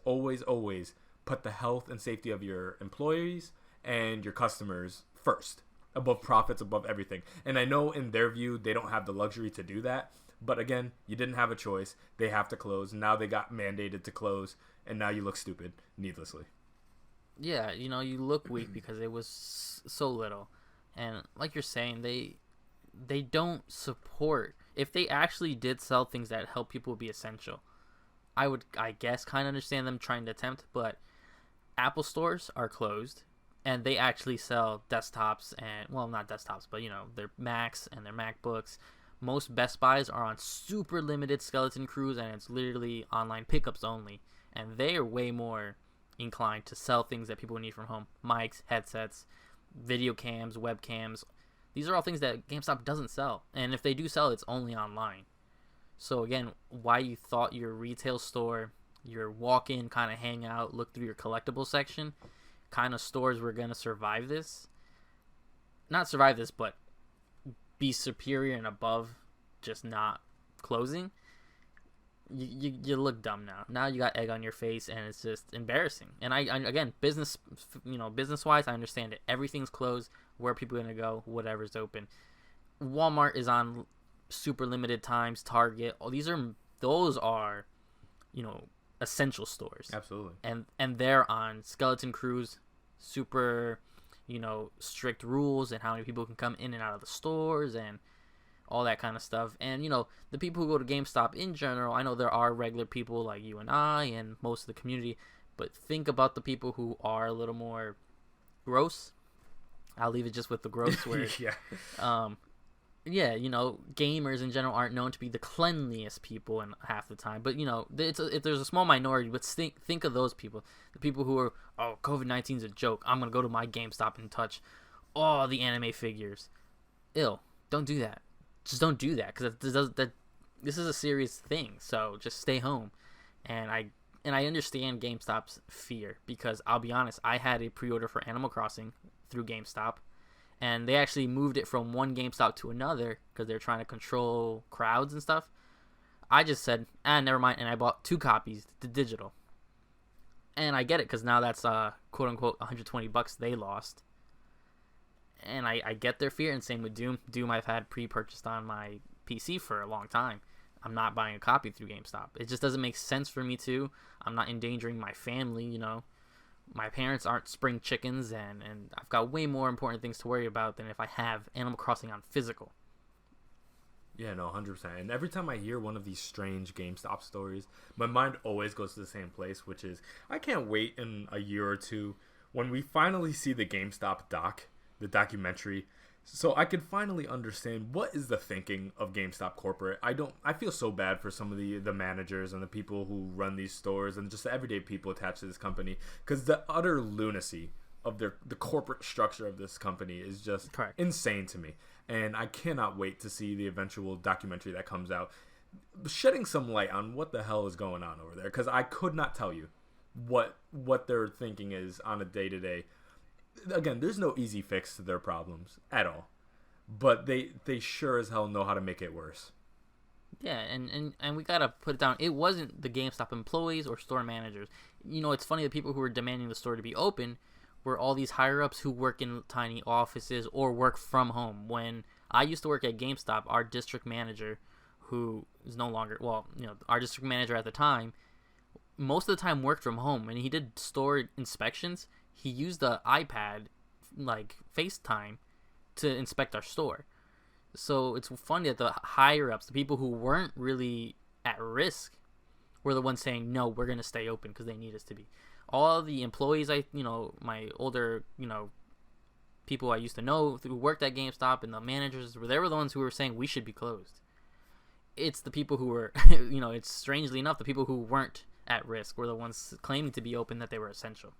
Speaker 1: put the health and safety of your employees and your customers first, above profits, above everything. And I know in their view, they don't have the luxury to do that, but again, you didn't have a choice. They have to close. Now they got mandated to close, and now you look stupid needlessly.
Speaker 2: Yeah, you look weak because it was so little. And like you're saying, they don't support. If they actually did sell things that help people be essential, I guess, kind of understand them trying to attempt, but Apple stores are closed, and they actually sell desktops and, well, not desktops, but, their Macs and their MacBooks. Most Best Buys are on super limited skeleton crews, and it's literally online pickups only, and they are way more inclined to sell things that people need from home. Mics, headsets, video cams, webcams. These are all things that GameStop doesn't sell. And if they do sell, it's only online. So again, why you thought your retail store, your walk-in kind of hangout, look through your collectible section, kind of stores were going to survive this. Not survive this, but be superior and above just not closing. You look dumb now. Now you got egg on your face, and it's just embarrassing. And I again, business wise, I understand it. Everything's closed. Where are people gonna go? Whatever's open. Walmart is on super limited times. Target. Those are, essential stores.
Speaker 1: Absolutely.
Speaker 2: And they're on skeleton crews, super, strict rules and how many people can come in and out of the stores and all that kind of stuff. And, the people who go to GameStop in general, I know there are regular people like you and I and most of the community, But think about the people who are a little more gross. I'll leave it just with the gross where yeah, gamers in general aren't known to be the cleanliest people in half the time. But if there's a small minority, but think of those people, the people who are, oh, COVID-19 is a joke. I'm gonna go to my GameStop and touch all the anime figures. Ill, don't do that. Just don't do that, because this is a serious thing. So just stay home. And I understand GameStop's fear, because I'll be honest, I had a pre-order for Animal Crossing through GameStop. And they actually moved it from one GameStop to another because they're trying to control crowds and stuff. I just said, never mind. And I bought 2 copies, the digital. And I get it, because now that's, quote-unquote, $120 they lost. And I get their fear, and same with Doom. Doom I've had pre-purchased on my PC for a long time. I'm not buying a copy through GameStop. It just doesn't make sense for me to. I'm not endangering my family, My parents aren't spring chickens, and I've got way more important things to worry about than if I have Animal Crossing on physical.
Speaker 1: Yeah, no, 100%. And every time I hear one of these strange GameStop stories, my mind always goes to the same place, which is I can't wait in a year or two when we finally see the GameStop the documentary, so I could finally understand what is the thinking of GameStop corporate. I feel so bad for some of the managers and the people who run these stores and just the everyday people attached to this company, because the utter lunacy of the corporate structure of this company is just insane to me. And I cannot wait to see the eventual documentary that comes out, shedding some light on what the hell is going on over there, because I could not tell you what their thinking is on a day-to-day. Again, there's no easy fix to their problems at all, but they sure as hell know how to make it worse.
Speaker 2: Yeah, and we gotta put it down. It wasn't the GameStop employees or store managers. It's funny, the people who were demanding the store to be open were all these higher-ups who work in tiny offices or work from home. When I used to work at GameStop, our district manager, who is no longer, our district manager at the time, most of the time worked from home, and he did store inspections. He used the iPad, like FaceTime, to inspect our store. So it's funny that the higher-ups, the people who weren't really at risk, were the ones saying, no, we're going to stay open because they need us to be. All the employees, my older, people I used to know who worked at GameStop, and the managers, they were the ones who were saying we should be closed. It's the people who were, it's strangely enough, the people who weren't at risk were the ones claiming to be open, that they were essential.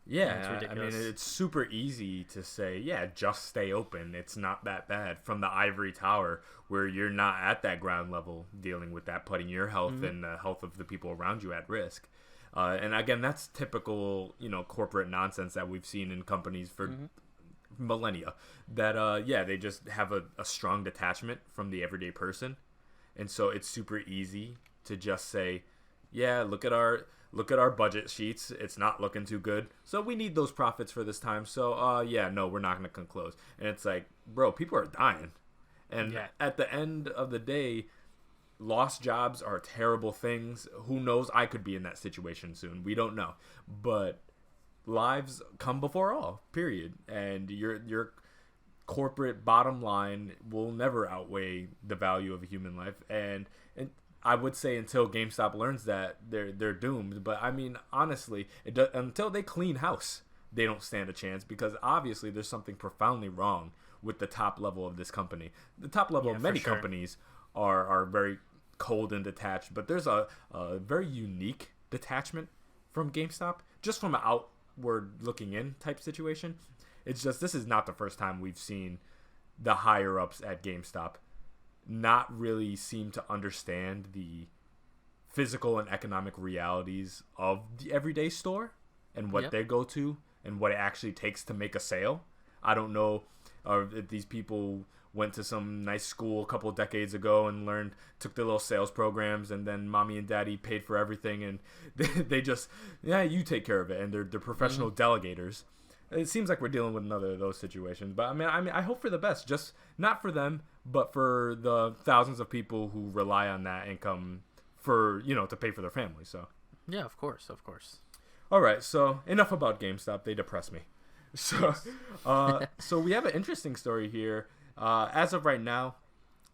Speaker 1: Yeah, I mean, it's super easy to say, yeah, just stay open. It's not that bad from the ivory tower where you're not at that ground level dealing with that, putting your health and the health of the people around you at risk. And again, that's typical, corporate nonsense that we've seen in companies for millennia. That, they just have a strong detachment from the everyday person. And so it's super easy to just say, yeah, look at our budget sheets. It's not looking too good. So we need those profits for this time. So, we're not going to close. And it's like, bro, people are dying. And at the end of the day, lost jobs are terrible things. Who knows? I could be in that situation soon. We don't know. But lives come before all, period. And your corporate bottom line will never outweigh the value of a human life. And I would say until GameStop learns that, they're doomed. But I mean, honestly, until they clean house, they don't stand a chance, because obviously there's something profoundly wrong with the top level of this company. The top level of many companies are very cold and detached, but there's a very unique detachment from GameStop, just from an outward looking in type situation. It's just, this is not the first time we've seen the higher ups at GameStop not really seem to understand the physical and economic realities of the everyday store and what they go to and what it actually takes to make a sale. I don't know if these people went to some nice school a couple of decades ago and took their little sales programs, and then mommy and daddy paid for everything, and they just, you take care of it, and they're professional delegators. It seems like we're dealing with another of those situations. But I mean, I hope for the best, just not for them, but for the thousands of people who rely on that income for, to pay for their family. So
Speaker 2: yeah, of course.
Speaker 1: All right, so enough about GameStop. They depress me. So, so we have an interesting story here. As of right now,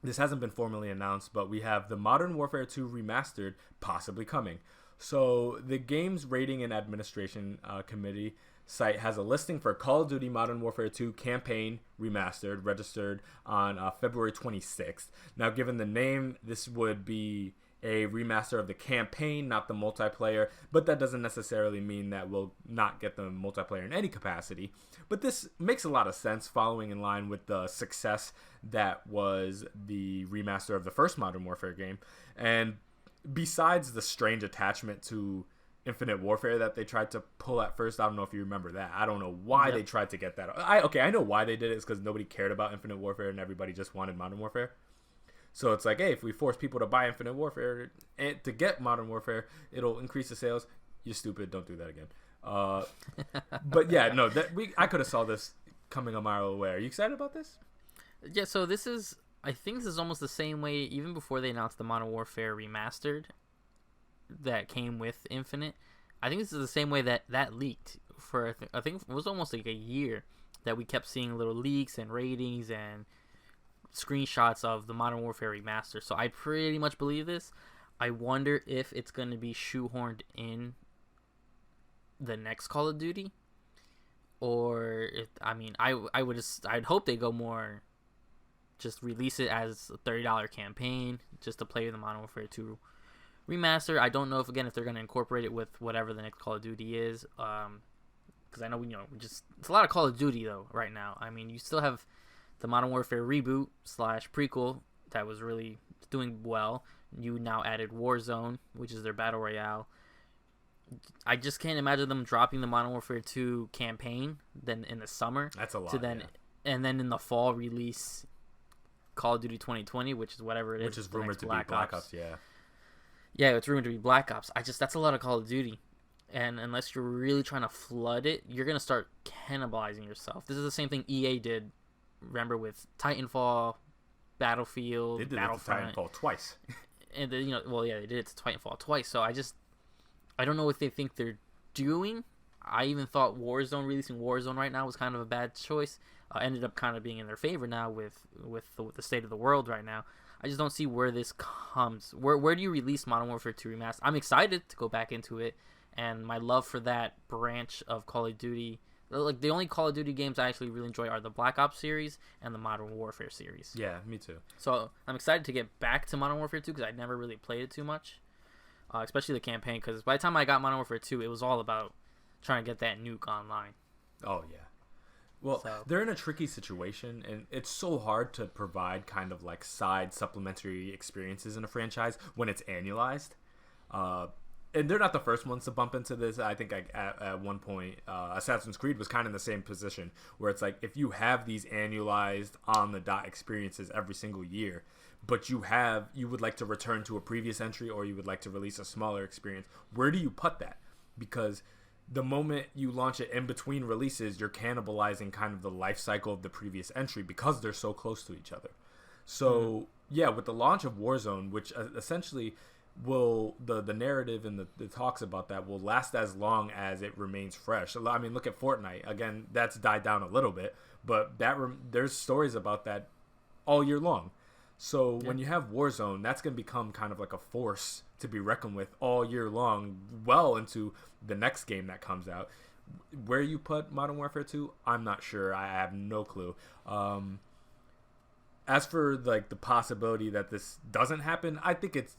Speaker 1: this hasn't been formally announced, but we have the Modern Warfare 2 Remastered possibly coming. So the game's rating and administration committee site has a listing for Call of Duty Modern Warfare 2 Campaign Remastered, registered on February 26th. Now, given the name, this would be a remaster of the campaign, not the multiplayer, but that doesn't necessarily mean that we'll not get the multiplayer in any capacity. But this makes a lot of sense, following in line with the success that was the remaster of the first Modern Warfare game. And besides the strange attachment to Infinite Warfare that they tried to pull at first, I don't know if you remember that. I don't know why they tried to get that. I know why they did it. It's because nobody cared about Infinite Warfare and everybody just wanted Modern Warfare. So it's like, hey, if we force people to buy Infinite Warfare and to get Modern Warfare, it'll increase the sales. You're stupid. Don't do that again. But yeah, no, I could have saw this coming a mile away. Are you excited about this?
Speaker 2: Yeah, so I think this is almost the same way, even before they announced the Modern Warfare Remastered that came with Infinite. I think this is the same way that leaked for, I think it was almost like a year that we kept seeing little leaks and ratings and screenshots of the Modern Warfare Remaster. So I pretty much believe this. I wonder if it's going to be shoehorned in the next Call of Duty, or if, I'd hope they go more, just release it as a $30 campaign just to play the Modern Warfare 2 Remaster. I don't know if they're going to incorporate it with whatever the next Call of Duty is, because I know it's a lot of Call of Duty though right now. I mean, you still have the Modern Warfare reboot / prequel that was really doing well. You now added Warzone, which is their battle royale. I just can't imagine them dropping the Modern Warfare 2 campaign then in the summer.
Speaker 1: That's a lot.
Speaker 2: And then in the fall release Call of Duty 2020, which is whatever it is.
Speaker 1: Which is rumored to be Black Ops, yeah.
Speaker 2: Yeah, it's rumored to be Black Ops. That's a lot of Call of Duty. And unless you're really trying to flood it, you're going to start cannibalizing yourself. This is the same thing EA did, remember, with Titanfall, Battlefield,
Speaker 1: they did
Speaker 2: Battlefront.
Speaker 1: it to Titanfall twice.
Speaker 2: And then, they did it to Titanfall twice. So I don't know what they think they're doing. I even thought releasing Warzone right now was kind of a bad choice. Ended up kind of being in their favor now with the state of the world right now. I just don't see where this comes. Where do you release Modern Warfare 2 Remastered? I'm excited to go back into it, and my love for that branch of Call of Duty. Like, the only Call of Duty games I actually really enjoy are the Black Ops series and the Modern Warfare series.
Speaker 1: Yeah, me too.
Speaker 2: So I'm excited to get back to Modern Warfare 2 because I never really played it too much, especially the campaign. Because by the time I got Modern Warfare 2, it was all about trying to get that nuke online.
Speaker 1: Oh yeah. Well, they're in a tricky situation, and it's so hard to provide kind of like side supplementary experiences in a franchise when it's annualized. And they're not the first ones to bump into this. I think at one point, Assassin's Creed was kind of in the same position, where it's like, if you have these annualized on-the-dot experiences every single year, but you would like to return to a previous entry, or you would like to release a smaller experience, where do you put that? Because the moment you launch it in between releases, you're cannibalizing kind of the life cycle of the previous entry because they're so close to each other. So, yeah, with the launch of Warzone, which essentially will, the narrative and the talks about that will last as long as it remains fresh. I mean, look at Fortnite. Again, that's died down a little bit, but there's stories about that all year long. So when you have Warzone, that's going to become kind of like a force to be reckoned with all year long, well into the next game that comes out. Where you put Modern Warfare 2, I'm not sure. I have no clue. As for like the possibility that this doesn't happen, I think it's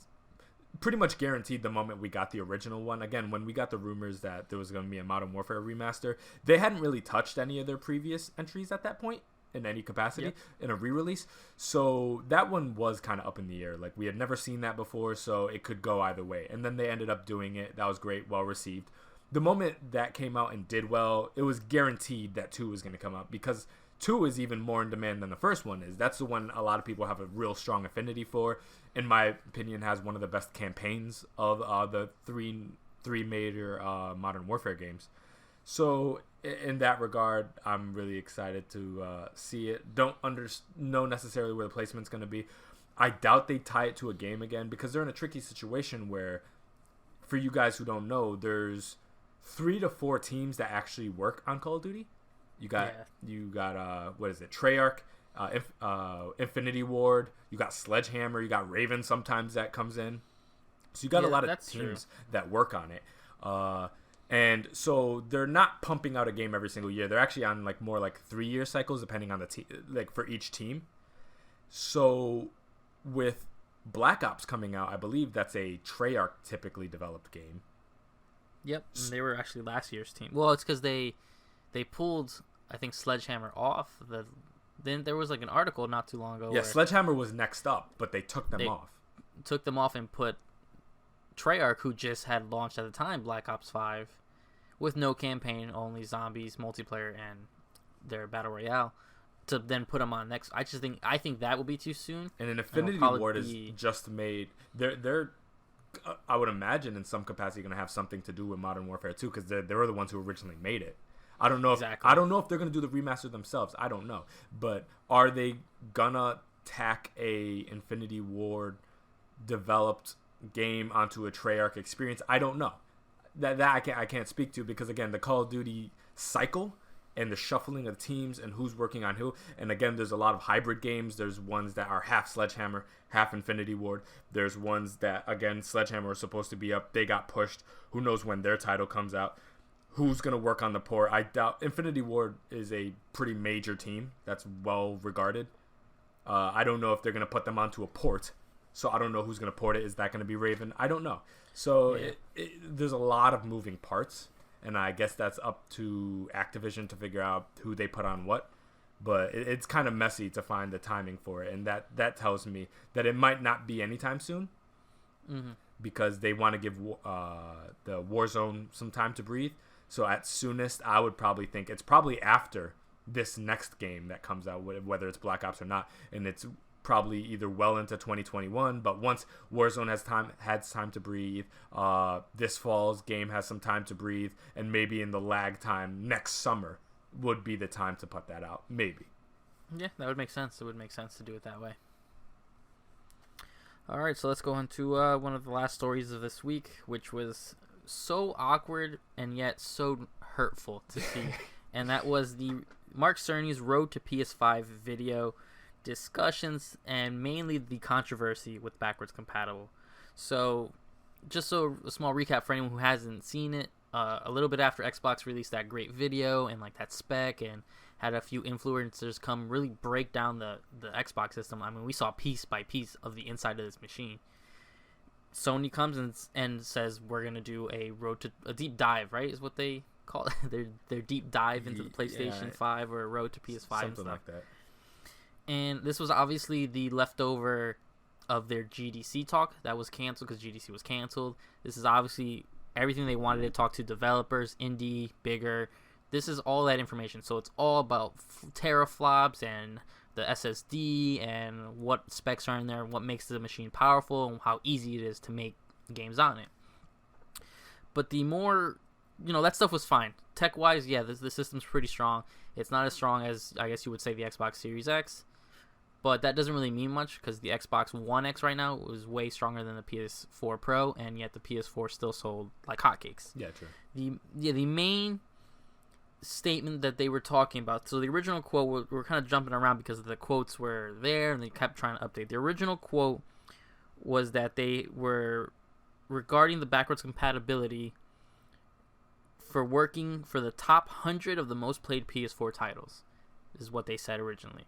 Speaker 1: pretty much guaranteed the moment we got the original one. Again, when we got the rumors that there was going to be a Modern Warfare remaster, they hadn't really touched any of their previous entries at that point in any capacity in a re-release. So that one was kind of up in the air. Like, we had never seen that before, so it could go either way. And then they ended up doing it. That was great, well received. The moment that came out and did well, it was guaranteed that 2 was going to come out, because 2 is even more in demand than the first one is. That's the one a lot of people have a real strong affinity for. In my opinion, has one of the best campaigns of the three major Modern Warfare games. So in that regard, I'm really excited to see it. Don't know necessarily where the placement's going to be. I doubt they tie it to a game again, because they're in a tricky situation where, for you guys who don't know, there's 3 to 4 teams that actually work on Call of Duty. You got what is it? Treyarch, Infinity Ward. You got Sledgehammer. You got Raven sometimes that comes in. So you got a
Speaker 2: Yeah,
Speaker 1: lot of
Speaker 2: that's
Speaker 1: teams that work on it. And so they're not pumping out a game every single year. They're actually on like more like 3-year cycles depending on the team, like for each team. So with Black Ops coming out, I believe that's a Treyarch typically developed game.
Speaker 2: Yep, and they were actually last year's team. Well, it's because they pulled, I think, Sledgehammer off. Then there was like an article not too long ago.
Speaker 1: Yeah, Sledgehammer was next up, but they took them off.
Speaker 2: Took them off and put Treyarch, who just had launched at the time Black Ops 5, with no campaign, only zombies, multiplayer, and their battle royale, to then put them on next. I think that will be too soon.
Speaker 1: And an Infinity Ward is just made. They're I would imagine in some capacity going to have something to do with Modern Warfare 2 because they were the ones who originally made it. I don't know
Speaker 2: exactly.
Speaker 1: I don't know if they're going to do the remaster themselves. I don't know. But are they gonna tack a Infinity Ward developed game onto a Treyarch experience? I don't know. That I can't speak to because again, the Call of Duty cycle and the shuffling of teams and who's working on who. And again, there's a lot of hybrid games. There's ones that are half Sledgehammer, half Infinity Ward. There's ones that, again, Sledgehammer was supposed to be up. They got pushed. Who knows when their title comes out? Who's going to work on the port? I doubt. Infinity Ward is a pretty major team that's well regarded. I don't know if they're going to put them onto a port. So I don't know who's going to port it. Is that going to be Raven? I don't know. So
Speaker 2: yeah.
Speaker 1: There's a lot of moving parts. And I guess that's up to Activision to figure out who they put on what. But it's kind of messy to find the timing for it. And that tells me that it might not be anytime soon.
Speaker 2: Mm-hmm.
Speaker 1: Because they want to give the Warzone some time to breathe. So at soonest, I would probably think it's probably after this next game that comes out, whether it's Black Ops or not. And it's probably either well into 2021, but once Warzone has time to breathe, this fall's game has some time to breathe, and maybe in the lag time next summer would be the time to put that out. Maybe.
Speaker 2: Yeah, that would make sense. It would make sense to do it that way. All right, so let's go into one of the last stories of this week, which was so awkward and yet so hurtful to see, and that was the Mark Cerny's Road to PS5 video discussions and mainly the controversy with backwards compatible. So just a small recap for anyone who hasn't seen it, a little bit after Xbox released that great video and like that spec and had a few influencers come really break down the Xbox system. I mean, we saw piece by piece of the inside of this machine. Sony comes and says we're going to do a deep dive, right, is what they call it. their deep dive into the PlayStation 5 or Road to PS5
Speaker 1: something
Speaker 2: and stuff
Speaker 1: like that.
Speaker 2: And this was obviously the leftover of their GDC talk that was canceled because GDC was canceled. This is obviously everything they wanted to talk to developers, indie, bigger. This is all that information. So it's all about teraflops and the SSD and what specs are in there, what makes the machine powerful, and how easy it is to make games on it. But the more, that stuff was fine. Tech-wise, yeah, the system's pretty strong. It's not as strong as, I guess you would say, the Xbox Series X. But that doesn't really mean much because the Xbox One X right now is way stronger than the PS4 Pro, and yet the PS4 still sold like hotcakes.
Speaker 1: Yeah, true.
Speaker 2: The main statement that they were talking about, so the original quote, we're kind of jumping around because the quotes were there and they kept trying to update. The original quote was that they were regarding the backwards compatibility for working for the top 100 of the most played PS4 titles, is what they said originally.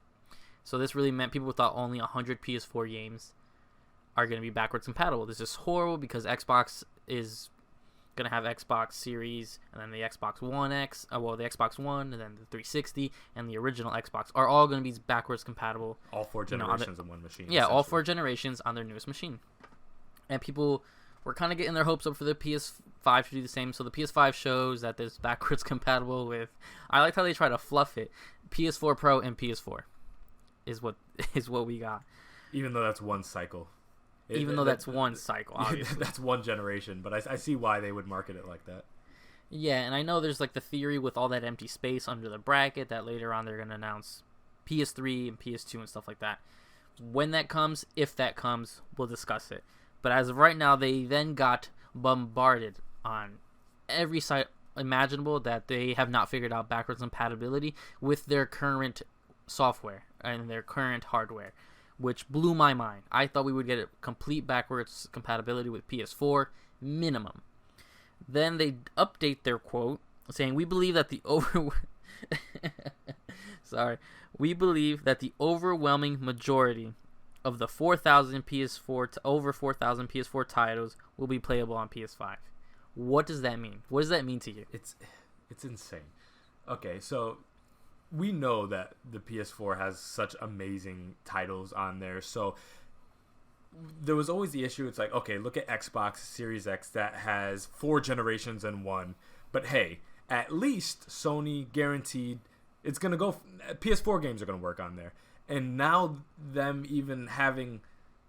Speaker 2: So this really meant people thought only 100 PS4 games are going to be backwards compatible. This is horrible because Xbox is going to have Xbox Series and then the Xbox One X, the Xbox One and then the 360 and the original Xbox are all going to be backwards compatible.
Speaker 1: All 4 generations in one machine.
Speaker 2: Yeah, all 4 generations on their newest machine. And people were kind of getting their hopes up for the PS5 to do the same. So the PS5 shows that this backwards compatible with, I like how they try to fluff it, PS4 Pro and PS4. Is what we got.
Speaker 1: Even though that's one cycle.
Speaker 2: That's one cycle, obviously.
Speaker 1: That's one generation, but I see why they would market it like that.
Speaker 2: Yeah, and I know there's like the theory with all that empty space under the bracket that later on they're going to announce PS3 and PS2 and stuff like that. When that comes, if that comes, we'll discuss it. But as of right now, they then got bombarded on every site imaginable that they have not figured out backwards compatibility with their current software and their current hardware, which blew my mind. I thought we would get a complete backwards compatibility with PS4 minimum. Then they update their quote saying, "We believe that the we believe that the overwhelming majority of the 4,000 PS4 to over 4,000 PS4 titles will be playable on PS5." What does that mean? What does that mean to you?
Speaker 1: It's insane. Okay, so we know that the PS4 has such amazing titles on there. So there was always the issue. It's like, okay, look at Xbox Series X that has 4 generations in one. But hey, at least Sony guaranteed it's going to go. PS4 games are going to work on there. And now them even having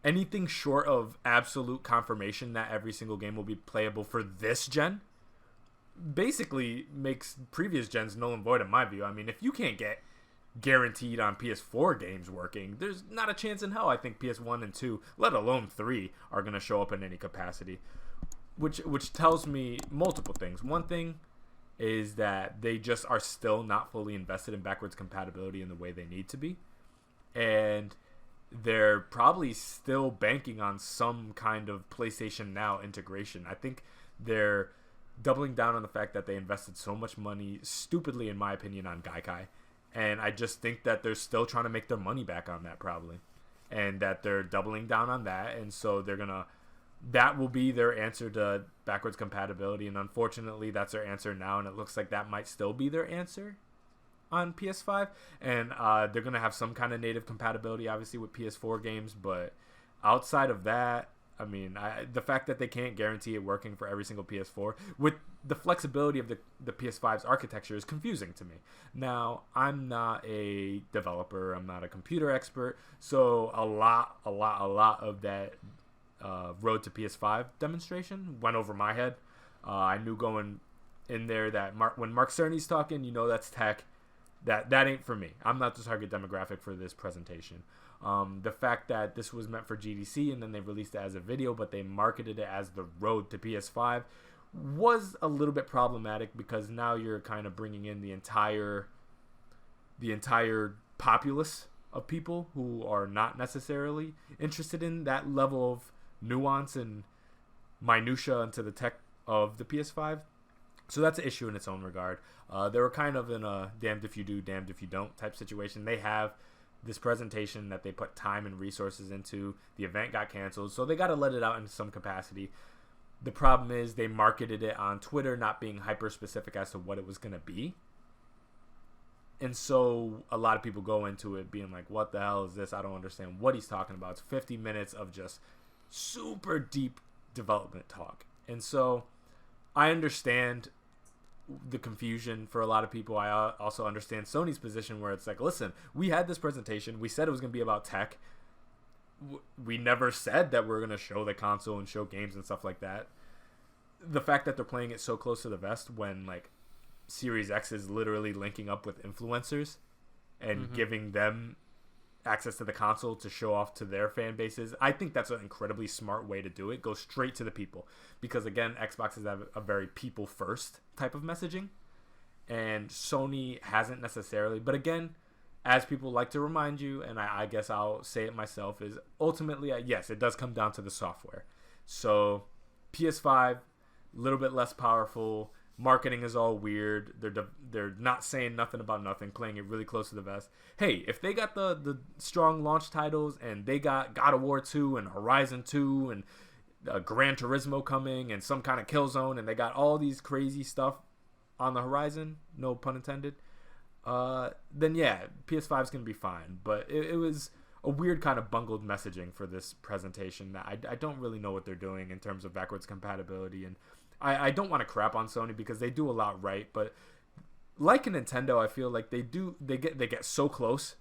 Speaker 1: anything short of absolute confirmation that every single game will be playable for this gen basically makes previous gens null and void in my view. I mean, if you can't get guaranteed on PS4 games working, there's not a chance in hell I think PS1 and 2, let alone 3, are going to show up in any capacity. Which tells me multiple things. One thing is that they just are still not fully invested in backwards compatibility in the way they need to be. And they're probably still banking on some kind of PlayStation Now integration. I think they're doubling down on the fact that they invested so much money, stupidly in my opinion, on Gaikai. And I just think that they're still trying to make their money back on that probably. And that they're doubling down on that. And so that will be their answer to backwards compatibility. And unfortunately, that's their answer now. And it looks like that might still be their answer on PS5. And they're going to have some kind of native compatibility, obviously, with PS4 games. But outside of that, I mean, the fact that they can't guarantee it working for every single PS4 with the flexibility of the PS5's architecture is confusing to me. Now, I'm not a developer. I'm not a computer expert. So a lot of that road to PS5 demonstration went over my head. I knew going in there that when Mark Cerny's talking, that's tech. That ain't for me. I'm not the target demographic for this presentation. The fact that this was meant for GDC and then they released it as a video, but they marketed it as the road to PS5 was a little bit problematic because now you're kind of bringing in the entire populace of people who are not necessarily interested in that level of nuance and minutia into the tech of the PS5. So that's an issue in its own regard. They were kind of in a damned if you do, damned if you don't type situation. They have this presentation that they put time and resources into. The event got canceled, so they got to let it out in some capacity. The problem is they marketed it on Twitter, not being hyper specific as to what it was going to be. And so a lot of people go into it being like, what the hell is this? I don't understand what he's talking about. It's 50 minutes of just super deep development talk. And so I understand the confusion for a lot of people. I also understand Sony's position where it's like, listen, we had this presentation. We said it was going to be about tech. We never said that we're going to show the console and show games and stuff like that. The fact that they're playing it so close to the vest when like Series X is literally linking up with influencers and giving them access to the console to show off to their fan bases. I think that's an incredibly smart way to do it. Go straight to the people. Because again, Xbox is a very people first type of messaging. And Sony hasn't necessarily. But again, as people like to remind you, and I guess I'll say it myself, is ultimately, yes, it does come down to the software. So PS5, a little bit less powerful. Marketing is all weird. They're not saying nothing about nothing, playing it really close to the vest. Hey, if they got the strong launch titles and they got God of War 2 and Horizon 2 and Gran Turismo coming and some kind of Killzone and they got all these crazy stuff on the horizon, no pun intended, then yeah, PS5 is going to be fine. But it was a weird kind of bungled messaging for this presentation that I don't really know what they're doing in terms of backwards compatibility. And I don't want to crap on Sony because they do a lot right, but like a Nintendo, I feel like they get so close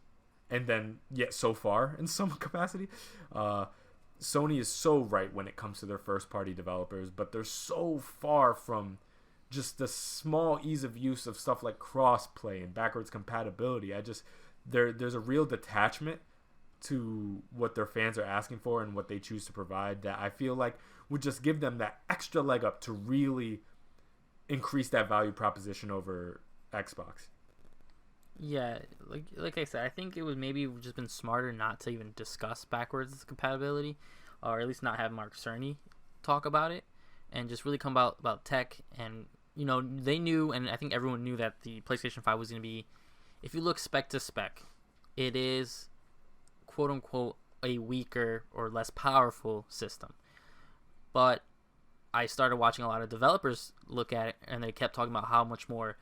Speaker 1: and then yet so far in some capacity. Sony is so right when it comes to their first party developers, but they're so far from just the small ease of use of stuff like cross-play and backwards compatibility. There's a real detachment to what their fans are asking for and what they choose to provide that I feel like would just give them that extra leg up to really increase that value proposition over Xbox.
Speaker 2: Yeah, like I said, I think it was maybe just been smarter not to even discuss backwards compatibility, or at least not have Mark Cerny talk about it, and just really come about tech. And they knew, and I think everyone knew that the PlayStation 5 was going to be, if you look spec to spec, it is quote unquote a weaker or less powerful system. But I started watching a lot of developers look at it, and they kept talking about how much more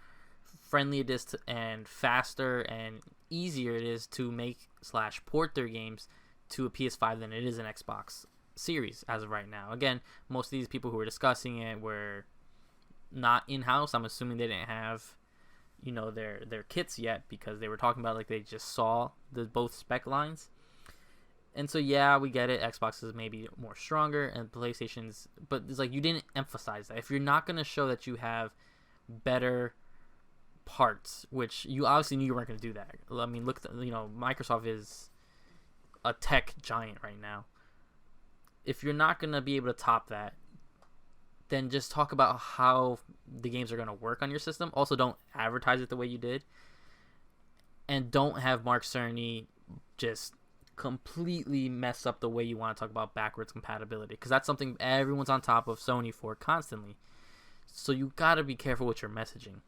Speaker 2: friendly it is and faster and easier it is to make / port their games to a PS5 than it is an Xbox Series as of right now. Again, most of these people who were discussing it were not in-house. I'm assuming they didn't have their kits yet, because they were talking about like they just saw the both spec lines. And so yeah, we get it, Xbox is maybe more stronger and PlayStation's, but it's like you didn't emphasize that. If you're not going to show that you have better parts, which you obviously knew you weren't going to do that. I mean, look, Microsoft is a tech giant right now. If you're not going to be able to top that, then just talk about how the games are going to work on your system. Also, don't advertise it the way you did, and don't have Mark Cerny just completely mess up the way you want to talk about backwards compatibility, because that's something everyone's on top of Sony for constantly. So you got to be careful with your messaging,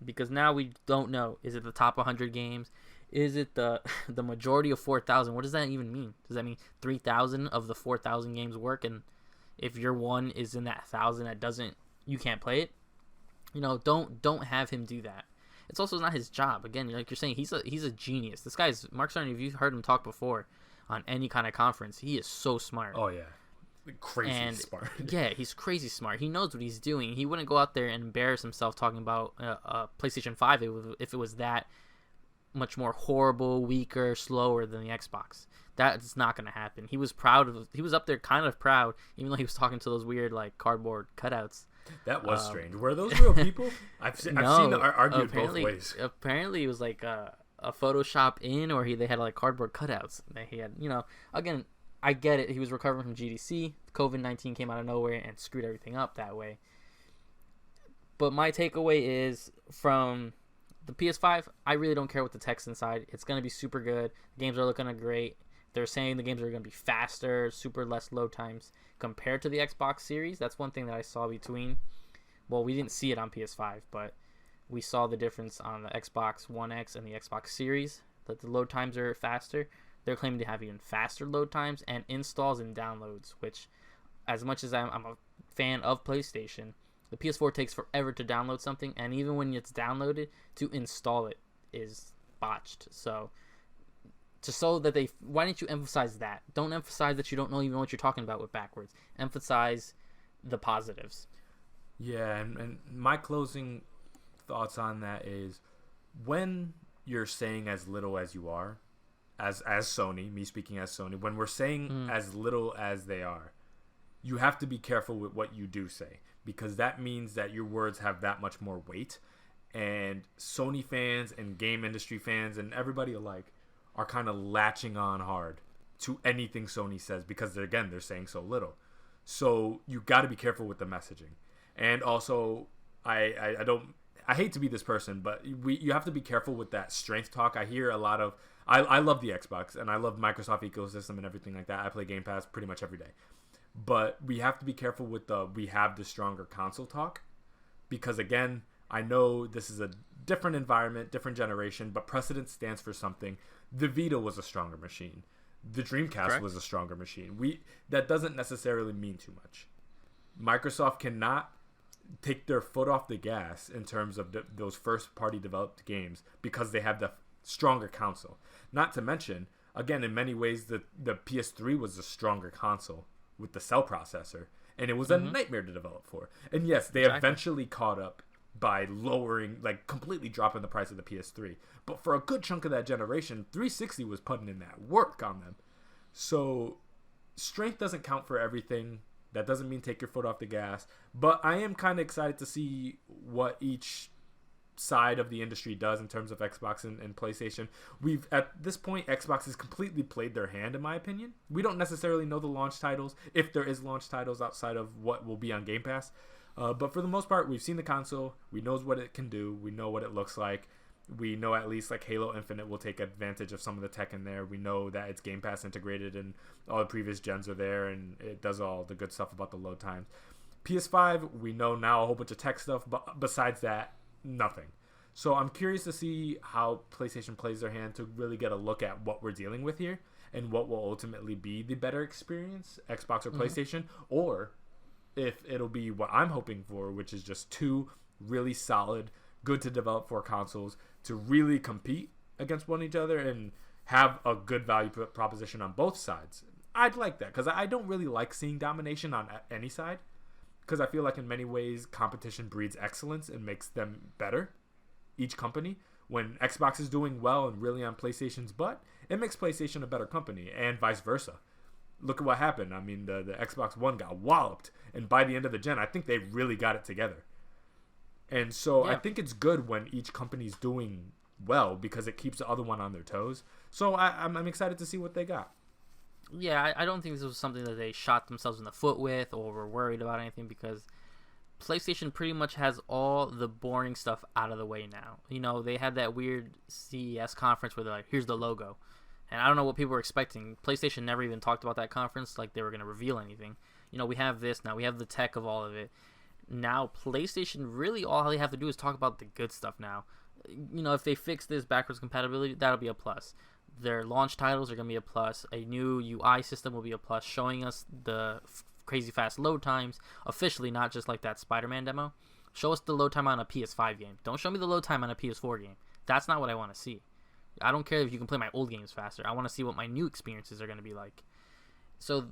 Speaker 2: because now we don't know, is it the top 100 games, is it the majority of 4,000? What does that even mean? Does that mean 3,000 of the 4,000 games work, and if your one is in that 1,000 that doesn't, you can't play it? Don't have him do that. It's also not his job. Again, like you're saying, he's a genius. This guy's Mark Cerny. If you've heard him talk before on any kind of conference, he is so smart.
Speaker 1: Oh yeah, crazy smart.
Speaker 2: Yeah, he's crazy smart. He knows what he's doing. He wouldn't go out there and embarrass himself talking about PlayStation 5 if it was that much more horrible, weaker, slower than the Xbox. That's not going to happen. He was up there kind of proud, even though he was talking to those weird like cardboard cutouts.
Speaker 1: That was strange. Were those real people? I've seen argued both ways.
Speaker 2: Apparently it was like a Photoshop in, or they had like cardboard cutouts that he had. Again, I get it. He was recovering from GDC. COVID-19 came out of nowhere and screwed everything up that way. But my takeaway is, from the PS5, I really don't care what the text inside. It's going to be super good. The games are looking great. They're saying the games are going to be faster, super less load times compared to the Xbox Series. That's one thing that I saw between. Well, we didn't see it on PS5, but we saw the difference on the Xbox One X and the Xbox Series, that the load times are faster. They're claiming to have even faster load times and installs and downloads, which, as much as I'm a fan of PlayStation, the PS4 takes forever to download something, and even when it's downloaded, to install it is botched. So why didn't you emphasize that? Don't emphasize that you don't know even what you're talking about with backwards. Emphasize the positives.
Speaker 1: Yeah, and my closing thoughts on that is, when you're saying as little as you are, as Sony, me speaking as Sony, when we're saying as little as they are, you have to be careful with what you do say, because that means that your words have that much more weight, and Sony fans and game industry fans and everybody alike are kind of latching on hard to anything Sony says, because they're saying so little. So you got to be careful with the messaging. And also, I hate to be this person, but you have to be careful with that strength talk. I hear a lot of, I love the Xbox and I love Microsoft ecosystem and everything like that. I play Game Pass pretty much every day. But we have to be careful with we have the stronger console talk, because again, I know this is a different environment, different generation, but precedent stands for something. The Vita was a stronger machine. The Dreamcast was a stronger machine. That doesn't necessarily mean too much. Microsoft cannot take their foot off the gas in terms of those first-party developed games, because they have the stronger console. Not to mention, again, in many ways, the PS3 was a stronger console with the cell processor, and it was a nightmare to develop for. And yes, they eventually caught up by lowering, like completely dropping the price of the PS3. But for a good chunk of that generation, 360 was putting in that work on them. So strength doesn't count for everything. That doesn't mean take your foot off the gas. But I am kind of excited to see what each side of the industry does in terms of Xbox and PlayStation. At this point, Xbox has completely played their hand, in my opinion. We don't necessarily know the launch titles, if there is launch titles outside of what will be on Game Pass. But for the most part, we've seen the console. We know what it can do. We know what it looks like. We know at least like Halo Infinite will take advantage of some of the tech in there. We know that it's Game Pass integrated and all the previous gens are there, and it does all the good stuff about the load times. PS5, we know now a whole bunch of tech stuff, but besides that, nothing. So I'm curious to see how PlayStation plays their hand to really get a look at what we're dealing with here and what will ultimately be the better experience, Xbox or PlayStation, or if it'll be what I'm hoping for, which is just two really solid, good to develop for consoles to really compete against one each other and have a good value proposition on both sides. I'd like that because I don't really like seeing domination on any side, because I feel like in many ways competition breeds excellence and makes them better, each company. When Xbox is doing well and really on PlayStation's butt, it makes PlayStation a better company, and vice versa. Look at what happened. I mean, the Xbox One got walloped, and by the end of the gen, I think they really got it together. And so I think it's good when each company's doing well because it keeps the other one on their toes. So I'm excited to see what they got.
Speaker 2: Yeah, I don't think this was something that they shot themselves in the foot with or were worried about anything, because PlayStation pretty much has all the boring stuff out of the way now. You know, they had that weird CES conference where they're like, here's the logo. And I don't know what people were expecting. PlayStation never even talked about that conference like they were going to reveal anything. You know, we have this now. We have the tech of all of it. Now, PlayStation, really all they have to do is talk about the good stuff now. You know, if they fix this backwards compatibility, that'll be a plus. Their launch titles are going to be a plus. A new UI system will be a plus, showing us the crazy fast load times officially, not just like that Spider-Man demo. Show us the load time on a PS5 game. Don't show me the load time on a PS4 game. That's not what I want to see. I don't care if you can play my old games faster. I want to see what my new experiences are going to be like. So,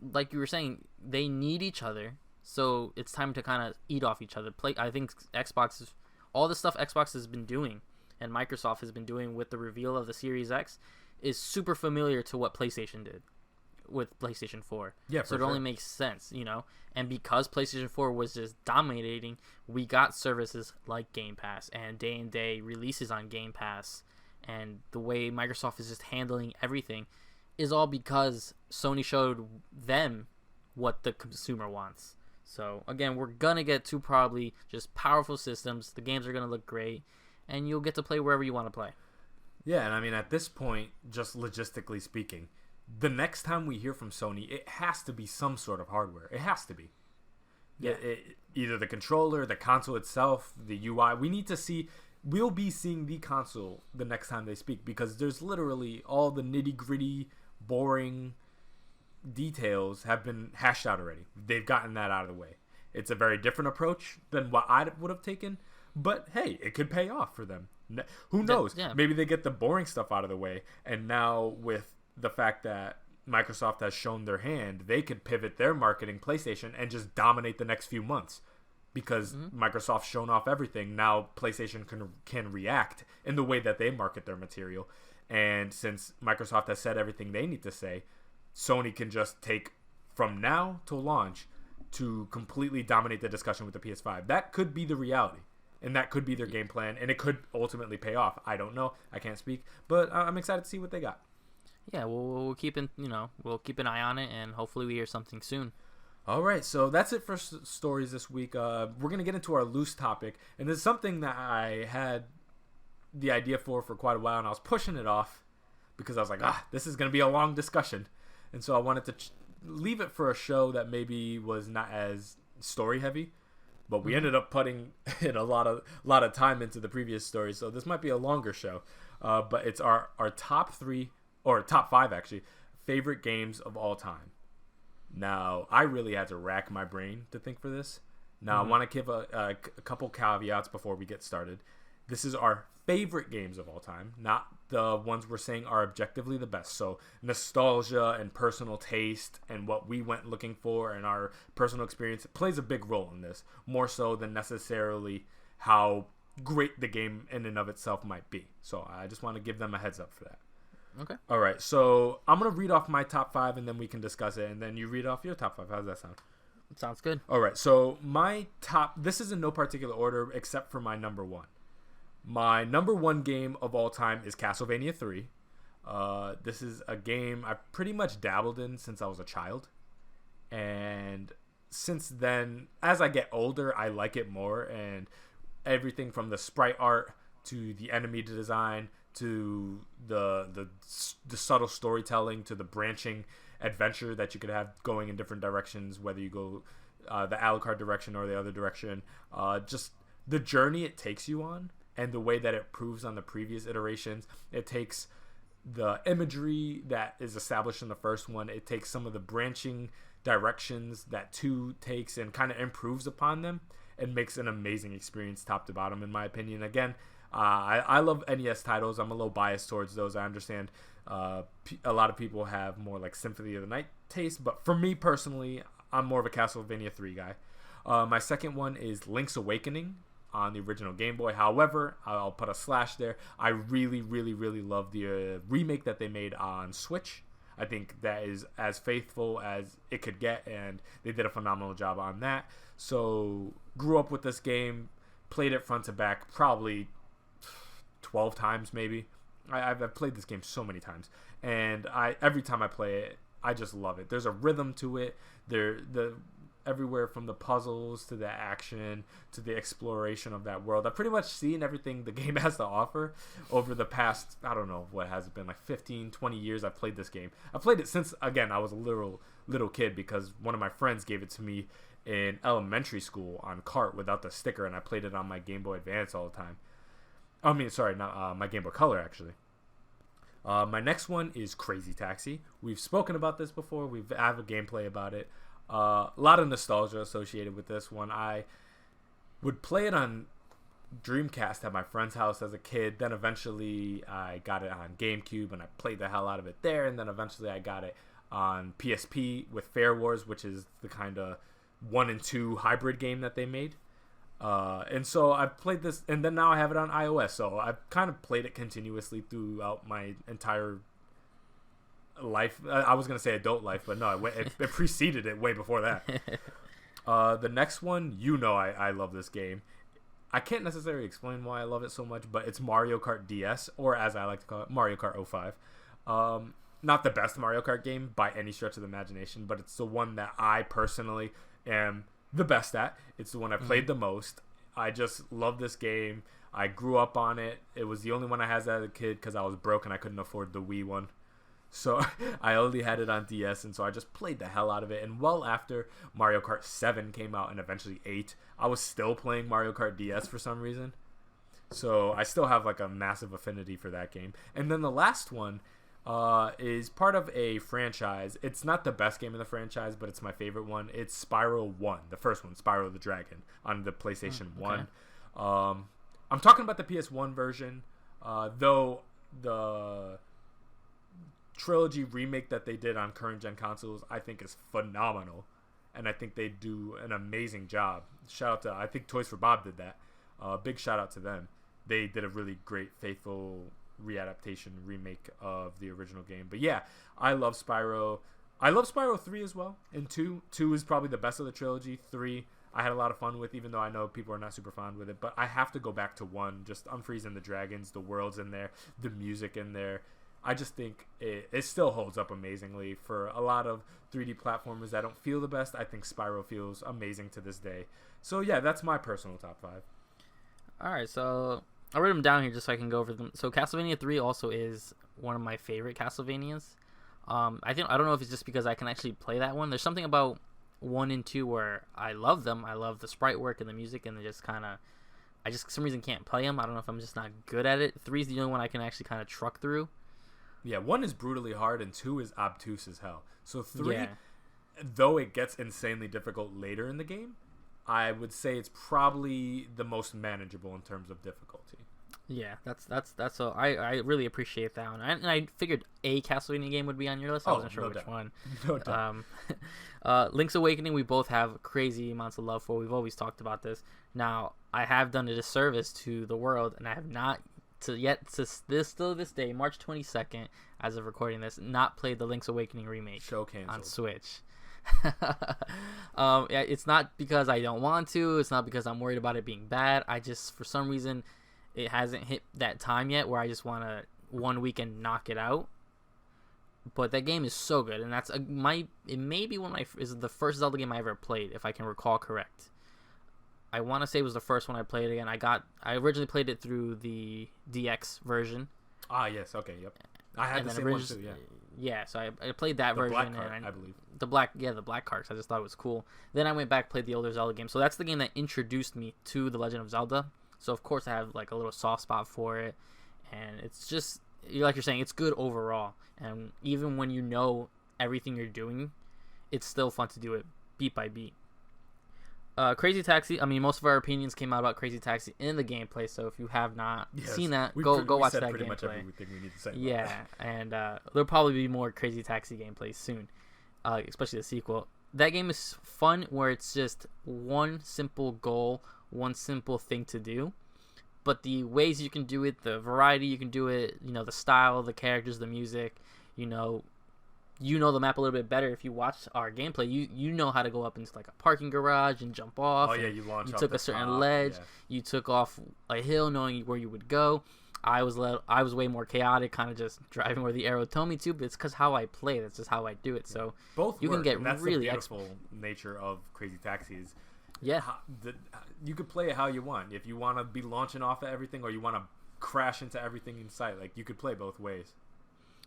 Speaker 2: like you were saying, they need each other. So it's time to kind of eat off each other. I think Xbox is all the stuff Xbox has been doing and Microsoft has been doing with the reveal of the Series X is super familiar to what PlayStation did with PlayStation 4. Yeah, so it only makes sense, you know. And because PlayStation 4 was just dominating, we got services like Game Pass and day-and-day releases on Game Pass, and the way Microsoft is just handling everything is all because Sony showed them what the consumer wants. So, again, we're going to get two probably just powerful systems. The games are going to look great, and you'll get to play wherever you want to play.
Speaker 1: Yeah, and I mean, at this point, just logistically speaking, the next time we hear from Sony, it has to be some sort of hardware. It has to be. Yeah. Either the controller, the console itself, the UI. We need to see... We'll be seeing the console the next time they speak, because there's literally all the nitty-gritty, boring details have been hashed out already. They've gotten that out of the way. It's a very different approach than what I would have taken, but hey, it could pay off for them. Who knows? Yeah. Maybe they get the boring stuff out of the way, and now with the fact that Microsoft has shown their hand, they could pivot their marketing PlayStation and just dominate the next few months. Because Microsoft's shown off everything, now PlayStation can react in the way that they market their material. And since Microsoft has said everything they need to say, Sony can just take from now to launch to completely dominate the discussion with the PS5. That could be the reality, and that could be their game plan, and it could ultimately pay off. I don't know. I can't speak, but I'm excited to see what they got.
Speaker 2: Yeah, we'll keep we'll keep an eye on it, and hopefully we hear something soon.
Speaker 1: All right, so that's it for stories this week. We're going to get into our loose topic, and this is something that I had the idea for quite a while, and I was pushing it off because I was like, this is going to be a long discussion. And so I wanted to leave it for a show that maybe was not as story-heavy, but we ended up putting in a lot of time into the previous stories, so this might be a longer show. But it's our top 3, or top 5 actually, favorite games of all time. Now, I really had to rack my brain to think for this. Now, I want to give a couple caveats before we get started. This is our favorite games of all time, not the ones we're saying are objectively the best. So, nostalgia and personal taste and what we went looking for and our personal experience plays a big role in this, more so than necessarily how great the game in and of itself might be. So, I just want to give them a heads up for that.
Speaker 2: Okay.
Speaker 1: All right, so I'm going to read off my top 5, and then we can discuss it, and then you read off your top 5. How does that sound?
Speaker 2: Sounds good.
Speaker 1: All right, so my top... This is in no particular order except for my number 1. My number 1 game of all time is Castlevania 3. This is a game I've pretty much dabbled in since I was a child. And since then, as I get older, I like it more, and everything from the sprite art to the enemy design, to the subtle storytelling, to the branching adventure that you could have going in different directions, whether you go the Alucard direction or the other direction. Just the journey it takes you on, and the way that it proves on the previous iterations. It takes the imagery that is established in the first one. It takes some of the branching directions that 2 takes and kind of improves upon them and makes an amazing experience top to bottom, in my opinion. Again, I love NES titles. I'm a little biased towards those. I understand a lot of people have more like Symphony of the Night taste, but for me personally, I'm more of a Castlevania 3 guy. My second one is Link's Awakening on the original Game Boy. However, I'll put a slash there. I really, really, really love the remake that they made on Switch. I think that is as faithful as it could get, and they did a phenomenal job on that. So, grew up with this game, played it front to back probably 12 times maybe. I've played this game so many times, and every time I play it, I just love it. There's a rhythm to it. Everywhere from the puzzles to the action to the exploration of that world. I've pretty much seen everything the game has to offer over the past, I don't know, what has it been, like 15, 20 years I've played this game. I've played it since, again, I was a little kid, because one of my friends gave it to me in elementary school on Kart without the sticker, and I played it on my Game Boy Advance all the time. I mean, sorry, not my Game Boy Color, actually. My next one is Crazy Taxi. We've spoken about this before. I have a gameplay about it. A lot of nostalgia associated with this one. I would play it on Dreamcast at my friend's house as a kid. Then eventually I got it on GameCube, and I played the hell out of it there. And then eventually I got it on PSP with Fair Wars, which is the kind of 1 and 2 hybrid game that they made. And so I've played this, and then now I have it on iOS. So I've kind of played it continuously throughout my entire life. I was gonna say adult life, but no, it preceded it way before that. The next one, I love this game. I can't necessarily explain why I love it so much, but it's Mario Kart DS, or as I like to call it, Mario Kart 05. Not the best Mario Kart game by any stretch of the imagination, but it's the one that I personally am the best at. It's the one I played the most. I just love this game. I grew up on it. It was the only one I had as a kid because I was broke and I couldn't afford the Wii one. So I only had it on DS, and so I just played the hell out of it. And well after Mario Kart 7 came out and eventually 8, I was still playing Mario Kart DS for some reason. So I still have like a massive affinity for that game. And then the last one is part of a franchise. It's not the best game in the franchise, but it's my favorite one. It's Spyro 1, the first one, Spyro the Dragon, on the PlayStation 1. I'm talking about the PS1 version, though the trilogy remake that they did on current gen consoles I think is phenomenal, and I think they do an amazing job. Shout out to, I think Toys for Bob did that. Big shout out to them. They did a really great, faithful readaptation remake of the original game. But yeah, I love Spyro. I love Spyro 3 as well, and 2 is probably the best of the trilogy. 3 I had a lot of fun with, even though I know people are not super fond with it, but I have to go back to 1. Just unfreezing the dragons, the worlds in there, the music in there. I just think it still holds up amazingly. For a lot of 3D platformers that don't feel the best, I think Spyro feels amazing to this day. So yeah, that's my personal top 5.
Speaker 2: Alright, so I'll write them down here just so I can go over them. So Castlevania 3 also is one of my favorite Castlevanias. I don't know if it's just because I can actually play that one. There's something about 1 and 2 where I love them. I love the sprite work and the music, and they just kind of, I just for some reason can't play them. I don't know if I'm just not good at it. 3 is the only one I can actually kind of truck through.
Speaker 1: Yeah, 1 is brutally hard, and 2 is obtuse as hell. So 3, though it gets insanely difficult later in the game, I would say it's probably the most manageable in terms of difficulty.
Speaker 2: Yeah, that's so I really appreciate that one. And I figured a Castlevania game would be on your list. I wasn't sure which one.
Speaker 1: No doubt.
Speaker 2: Link's Awakening, we both have crazy amounts of love for. We've always talked about this. Now, I have done a disservice to the world, and I have not this day, March 22nd, as of recording this, not played the Link's Awakening remake on Switch. It's not because I don't want to. It's not because I'm worried about it being bad. I just, for some reason, it hasn't hit that time yet where I just want to one weekend knock it out. But that game is so good, and it may be is the first Zelda game I ever played, if I can recall correct. I want to say it was the first one I played again. I originally played it through the DX version.
Speaker 1: Ah, yes. Okay. Yep. I had the same one too. Yeah.
Speaker 2: Yeah. So I played that version.
Speaker 1: Black cart, I believe.
Speaker 2: The black carts. I just thought it was cool. Then I went back, played the older Zelda game. So that's the game that introduced me to The Legend of Zelda. So of course I have like a little soft spot for it, and it's just like you're saying, it's good overall. And even when you know everything you're doing, it's still fun to do it beat by beat. Crazy Taxi. I mean, most of our opinions came out about Crazy Taxi in the gameplay. So if you have not seen that, go watch that
Speaker 1: pretty
Speaker 2: gameplay.
Speaker 1: Much everything we need to say.
Speaker 2: Yeah, and there'll probably be more Crazy Taxi gameplay soon, especially the sequel. That game is fun, where it's just one simple goal, one simple thing to do, but the ways you can do it, the variety you can do it, the style, the characters, the music, you know the map a little bit better if you watch our gameplay. You know how to go up into like a parking garage and jump off.
Speaker 1: Oh yeah, you launch.
Speaker 2: You took a certain ledge. Yeah. You took off a hill, knowing where you would go. I was way more chaotic, kind of just driving where the arrow told me to. But it's because how I play. That's just how I do it. So
Speaker 1: both
Speaker 2: you
Speaker 1: work,
Speaker 2: can get
Speaker 1: and that's
Speaker 2: really
Speaker 1: the beautiful nature of Crazy Taxis.
Speaker 2: Yeah,
Speaker 1: you could play it how you want. If you want to be launching off of everything, or you want to crash into everything in sight, like you could play both ways.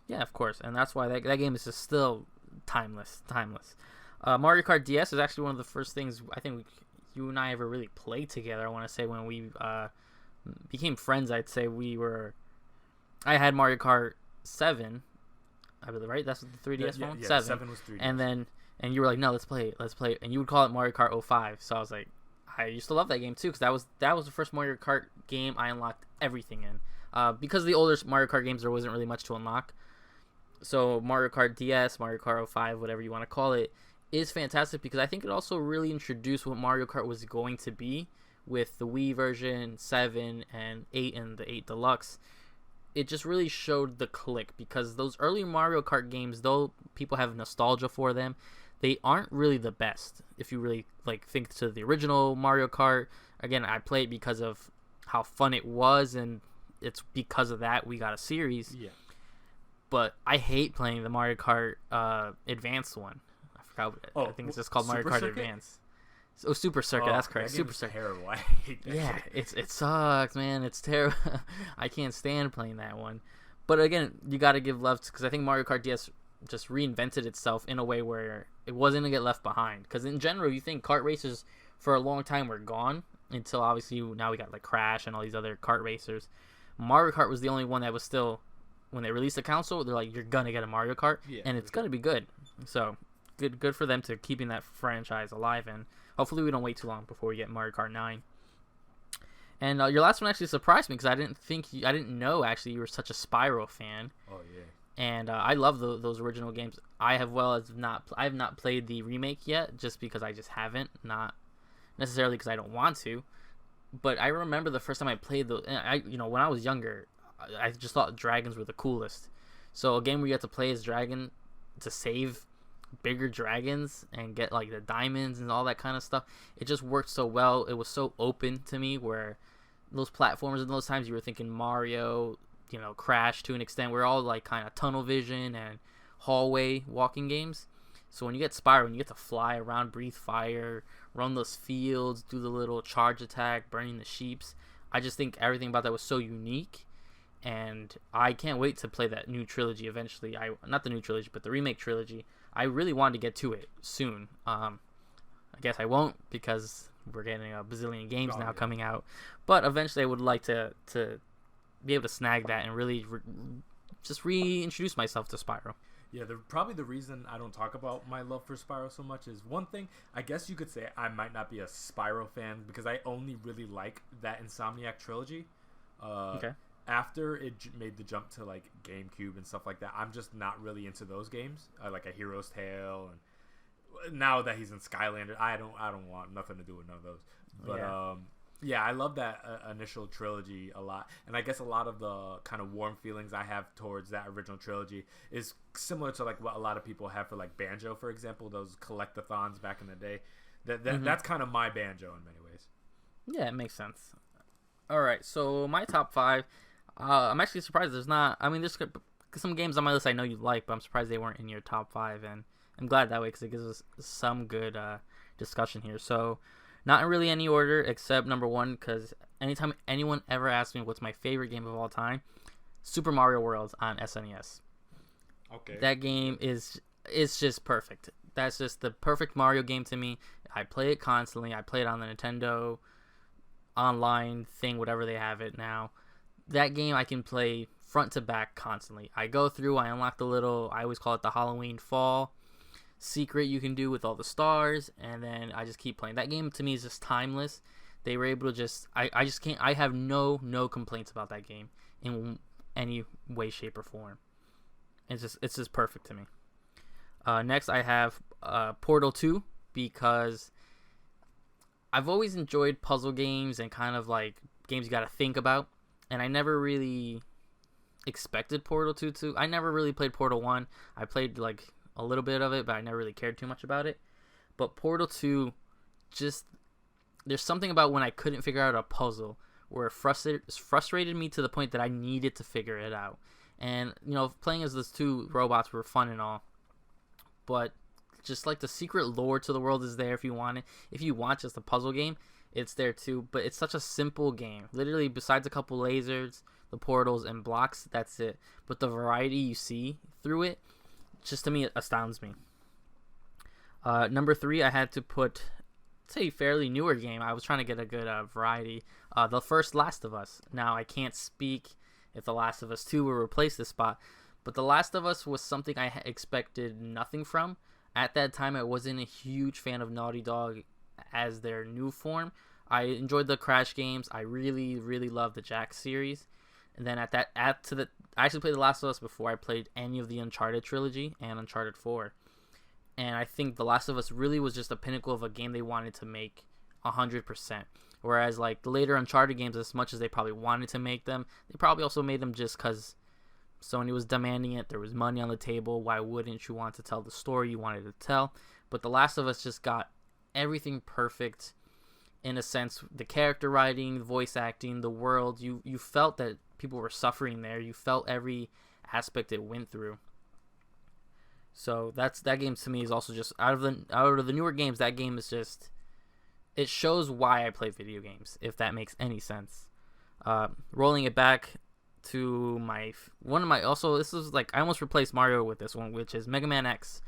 Speaker 2: Yeah, of course, and that's why that game is just still timeless. Mario Kart DS is actually one of the first things I think you and I ever really played together. I want to say when we became friends, I'd say I had Mario Kart 7, I believe, right? That's the 3DS one?
Speaker 1: Yeah, 7 was 3DS.
Speaker 2: And you were like, no, let's play it. And you would call it Mario Kart 05. So I was like, I used to love that game too, because that was the first Mario Kart game I unlocked everything in. Because the older Mario Kart games, there wasn't really much to unlock. So Mario Kart DS, Mario Kart 05, whatever you want to call it, is fantastic because I think it also really introduced what Mario Kart was going to be with the Wii version, 7 and 8 and the 8 Deluxe. It just really showed the click, because those early Mario Kart games, though people have nostalgia for them, they aren't really the best. If you really think to the original Mario Kart, again, I play it because of how fun it was, and it's because of that we got a series.
Speaker 1: Yeah.
Speaker 2: But I hate playing the Mario Kart Advance one. I forgot what I think it's just called Mario Kart
Speaker 1: Circuit?
Speaker 2: Advance. Oh, Super Circuit, that's correct.
Speaker 1: That
Speaker 2: Super Circuit.
Speaker 1: Terrible. I hate that.
Speaker 2: Yeah, it sucks, man. It's terrible. I can't stand playing that one. But again, you got to give love, because I think Mario Kart DS just reinvented itself in a way where it wasn't going to get left behind. Because in general, you think kart racers for a long time were gone, until obviously now we got like Crash and all these other kart racers. Mario Kart was the only one that was still, when they released the console, they're like, you're going to get a Mario Kart, and it's going to be good. So good for them to keeping that franchise alive, and hopefully we don't wait too long before we get Mario Kart 9. And your last one actually surprised me, because I didn't know actually you were such a Spyro fan.
Speaker 1: Oh yeah.
Speaker 2: And I love those original games. I have not played the remake yet, just because I just haven't, not necessarily because I don't want to. But I remember the first time I played when I was younger, I just thought dragons were the coolest. So a game where you have to play as dragon to save bigger dragons and get like the diamonds and all that kind of stuff, it just worked so well. It was so open to me, where those platformers and those times you were thinking Mario, Crash to an extent, we're all like kind of tunnel vision and hallway walking games. So when you get Spyro and you get to fly around, breathe fire, run those fields, do the little charge attack, burning the sheeps, I just think everything about that was so unique. And I can't wait to play that new trilogy eventually. Not the new trilogy, but the remake trilogy. I really wanted to get to it soon. I guess I won't, because we're getting a bazillion games now coming out. But eventually I would like to be able to snag that and really just reintroduce myself to Spyro.
Speaker 1: Yeah, probably the reason I don't talk about my love for Spyro so much is, one thing, I guess you could say I might not be a Spyro fan, because I only really like that Insomniac trilogy.
Speaker 2: Okay.
Speaker 1: After it made the jump to like GameCube and stuff like that, I'm just not really into those games. I like A Hero's Tale, and now that he's in Skylander, I don't want nothing to do with none of those. But yeah, I love that initial trilogy a lot, and I guess a lot of the kind of warm feelings I have towards that original trilogy is similar to like what a lot of people have for like Banjo, for example, those collectathons back in the day. That's kind of my Banjo in many ways.
Speaker 2: Yeah, it makes sense. All right, so my top 5. I'm actually surprised there's not. I mean, there's some games on my list I know you like, but I'm surprised they weren't in your top 5, and I'm glad that way, because it gives us some good discussion here. So, Not in really any order except number one, because anytime anyone ever asks me what's my favorite game of all time, Super Mario World on SNES.
Speaker 1: Okay.
Speaker 2: That game is just perfect. That's just the perfect Mario game to me. I play it constantly. I play it on the Nintendo online thing, whatever they have it now. That game I can play front to back constantly. I go through, I unlock the little, I always call it the Halloween fall secret you can do with all the stars, and then I just keep playing. That game to me is just timeless. They were able to just, I just can't, I have no complaints about that game in any way, shape, or form. It's just perfect to me. Next I have Portal 2, because I've always enjoyed puzzle games and kind of like games you got to think about, and I never really expected Portal 2 to. I never really played Portal 1. I played like a little bit of it, but I never really cared too much about it. But Portal 2, just there's something about when I couldn't figure out a puzzle where it frustrated me to the point that I needed to figure it out. And you know, playing as those two robots were fun and all, but just like the secret lore to the world is there if you want it. If you want just a puzzle game, it's there too. But it's such a simple game. Literally, besides a couple lasers, the portals, and blocks, that's it. But the variety you see through it, just to me, it astounds me. Number 3, I had to put, say, fairly newer game. I was trying to get a good variety. The first Last of Us. Now, I can't speak if The Last of Us 2 will replace this spot, but The Last of Us was something I expected nothing from. At that time, I wasn't a huge fan of Naughty Dog as their new form. I enjoyed the Crash games. I really, really loved the Jack series. And then I actually played The Last of Us before I played any of the Uncharted trilogy and Uncharted 4. And I think The Last of Us really was just a pinnacle of a game they wanted to make 100%. Whereas like the later Uncharted games, as much as they probably wanted to make them, they probably also made them just because Sony was demanding it. There was money on the table. Why wouldn't you want to tell the story you wanted to tell? But The Last of Us just got everything perfect in a sense. The character writing, the voice acting, the world. You felt that people were suffering there. You felt every aspect it went through. So that game to me is also just out of the newer games. That game is just, it shows why I play video games, if that makes any sense. Rolling it back to this is like, I almost replaced Mario with this one, which is Mega Man X,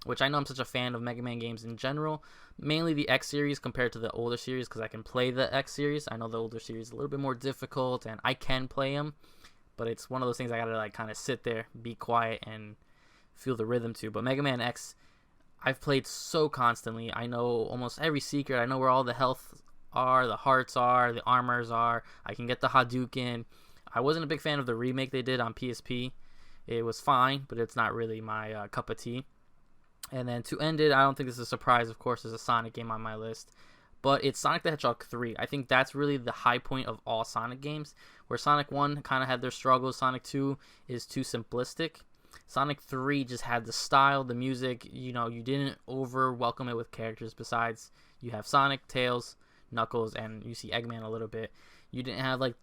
Speaker 2: which I know I'm such a fan of Mega Man games in general, mainly the X series compared to the older series, because I can play the X series. I know the older series is a little bit more difficult, and I can play them, but it's one of those things I gotta like kind of sit there, be quiet, and feel the rhythm to. But Mega Man X, I've played so constantly. I know almost every secret. I know where all the health are, the hearts are, the armors are. I can get the Hadouken. I wasn't a big fan of the remake they did on PSP. It was fine, but it's not really my cup of tea. And then to end it, I don't think this is a surprise, of course, there's a Sonic game on my list. But it's Sonic the Hedgehog 3. I think that's really the high point of all Sonic games, where Sonic 1 kind of had their struggles. Sonic 2 is too simplistic. Sonic 3 just had the style, the music. You know, you didn't welcome it with characters. Besides, you have Sonic, Tails, Knuckles, and you see Eggman a little bit. You didn't have like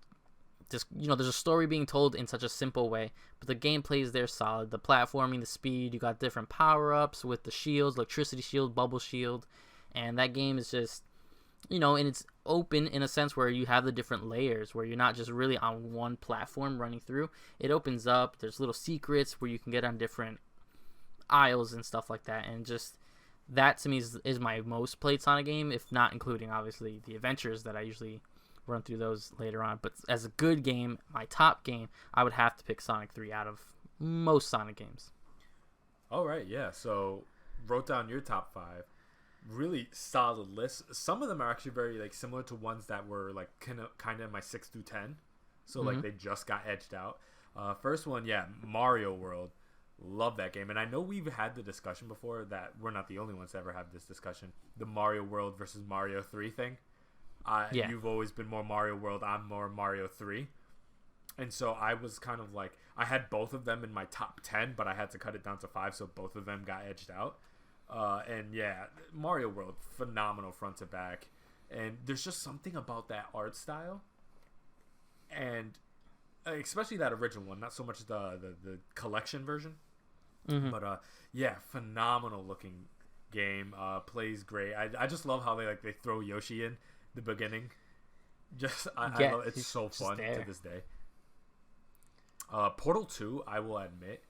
Speaker 2: just, you know, there's a story being told in such a simple way, but the gameplay is there solid. The platforming, the speed, you got different power-ups with the shields, electricity shield, bubble shield, and that game is just, you know, and it's open in a sense where you have the different layers, where you're not just really on one platform running through. It opens up, there's little secrets where you can get on different aisles and stuff like that, and just that to me is my most played Sonic game, if not including obviously the adventures that I usually run through those later on. But as a good game, my top game, I would have to pick Sonic 3 out of most Sonic games.
Speaker 1: All right, yeah. So wrote down your top 5. Really solid list. Some of them are actually very like similar to ones that were like kind of in my 6 through 10. So like they just got edged out. First one, yeah, Mario World. Love that game. And I know we've had the discussion before that we're not the only ones to ever have this discussion. The Mario World versus Mario 3 thing. Yeah. You've always been more Mario World. I'm more Mario 3. And so I was kind of like, I had both of them in my top 10, but I had to cut it down to 5, so both of them got edged out. And yeah, Mario World, phenomenal front to back. And there's just something about that art style. And especially that original one, not so much the collection version. Mm-hmm. But yeah, phenomenal looking game. Plays great. I just love how they throw Yoshi in the beginning. I love, it's so fun to this day. Portal 2, I will admit,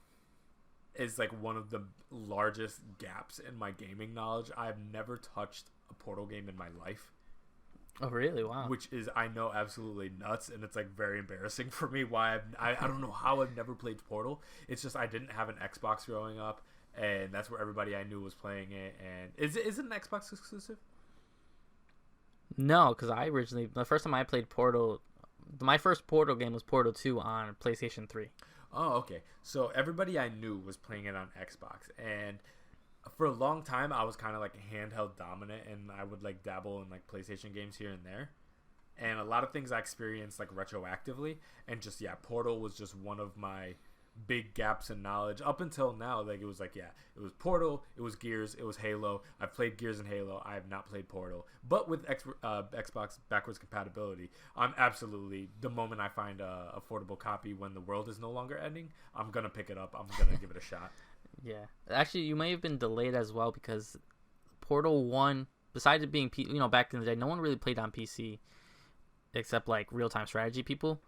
Speaker 1: is like one of the largest gaps in my gaming knowledge. I've never touched a Portal game in my life.
Speaker 2: Oh, really? Wow.
Speaker 1: Which is, I know, absolutely nuts, and it's like very embarrassing for me. Why I don't know how I've never played Portal. It's just I didn't have an Xbox growing up, and that's where everybody I knew was playing it. And is it an Xbox exclusive?
Speaker 2: No, because the first time I played Portal, my first Portal game was Portal 2 on PlayStation 3.
Speaker 1: Oh, okay. So everybody I knew was playing it on Xbox, and for a long time I was kind of like handheld dominant, and I would like dabble in like PlayStation games here and there, and a lot of things I experienced like retroactively, and just Portal was just one of my big gaps in knowledge up until now. Like it was Portal, it was Gears, it was Halo. I've played Gears and Halo. I have not played Portal, but with Xbox backwards compatibility, I'm absolutely, the moment I find a affordable copy when the world is no longer ending, I'm gonna pick it up. I'm gonna give it a shot.
Speaker 2: Yeah, actually, you may have been delayed as well, because Portal 1, besides it being back in the day, no one really played on PC except like real-time strategy people.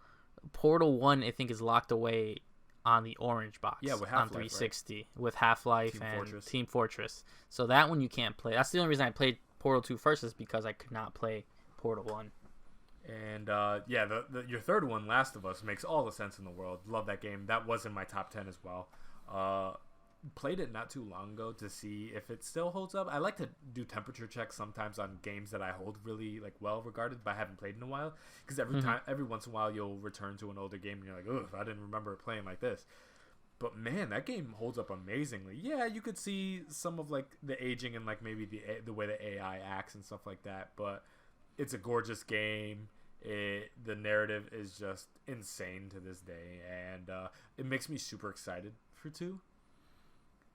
Speaker 2: Portal 1, I think, is locked away on the orange box,
Speaker 1: with Half-Life,
Speaker 2: on 360, right? With Half-Life and Team Fortress. So that one you can't play. That's the only reason I played Portal 2 first, is because I could not play Portal 1.
Speaker 1: And your third one, Last of Us, makes all the sense in the world. Love that game. That was in my top 10 as well. Played it not too long ago to see if it still holds up. I like to do temperature checks sometimes on games that I hold really like well regarded, but I haven't played in a while, because every once in a while you'll return to an older game and you're like, oh, I didn't remember it playing like this. But man, that game holds up amazingly. Yeah, you could see some of like the aging and like maybe the way the AI acts and stuff like that, but it's a gorgeous game. The narrative is just insane to this day, and it makes me super excited for 2.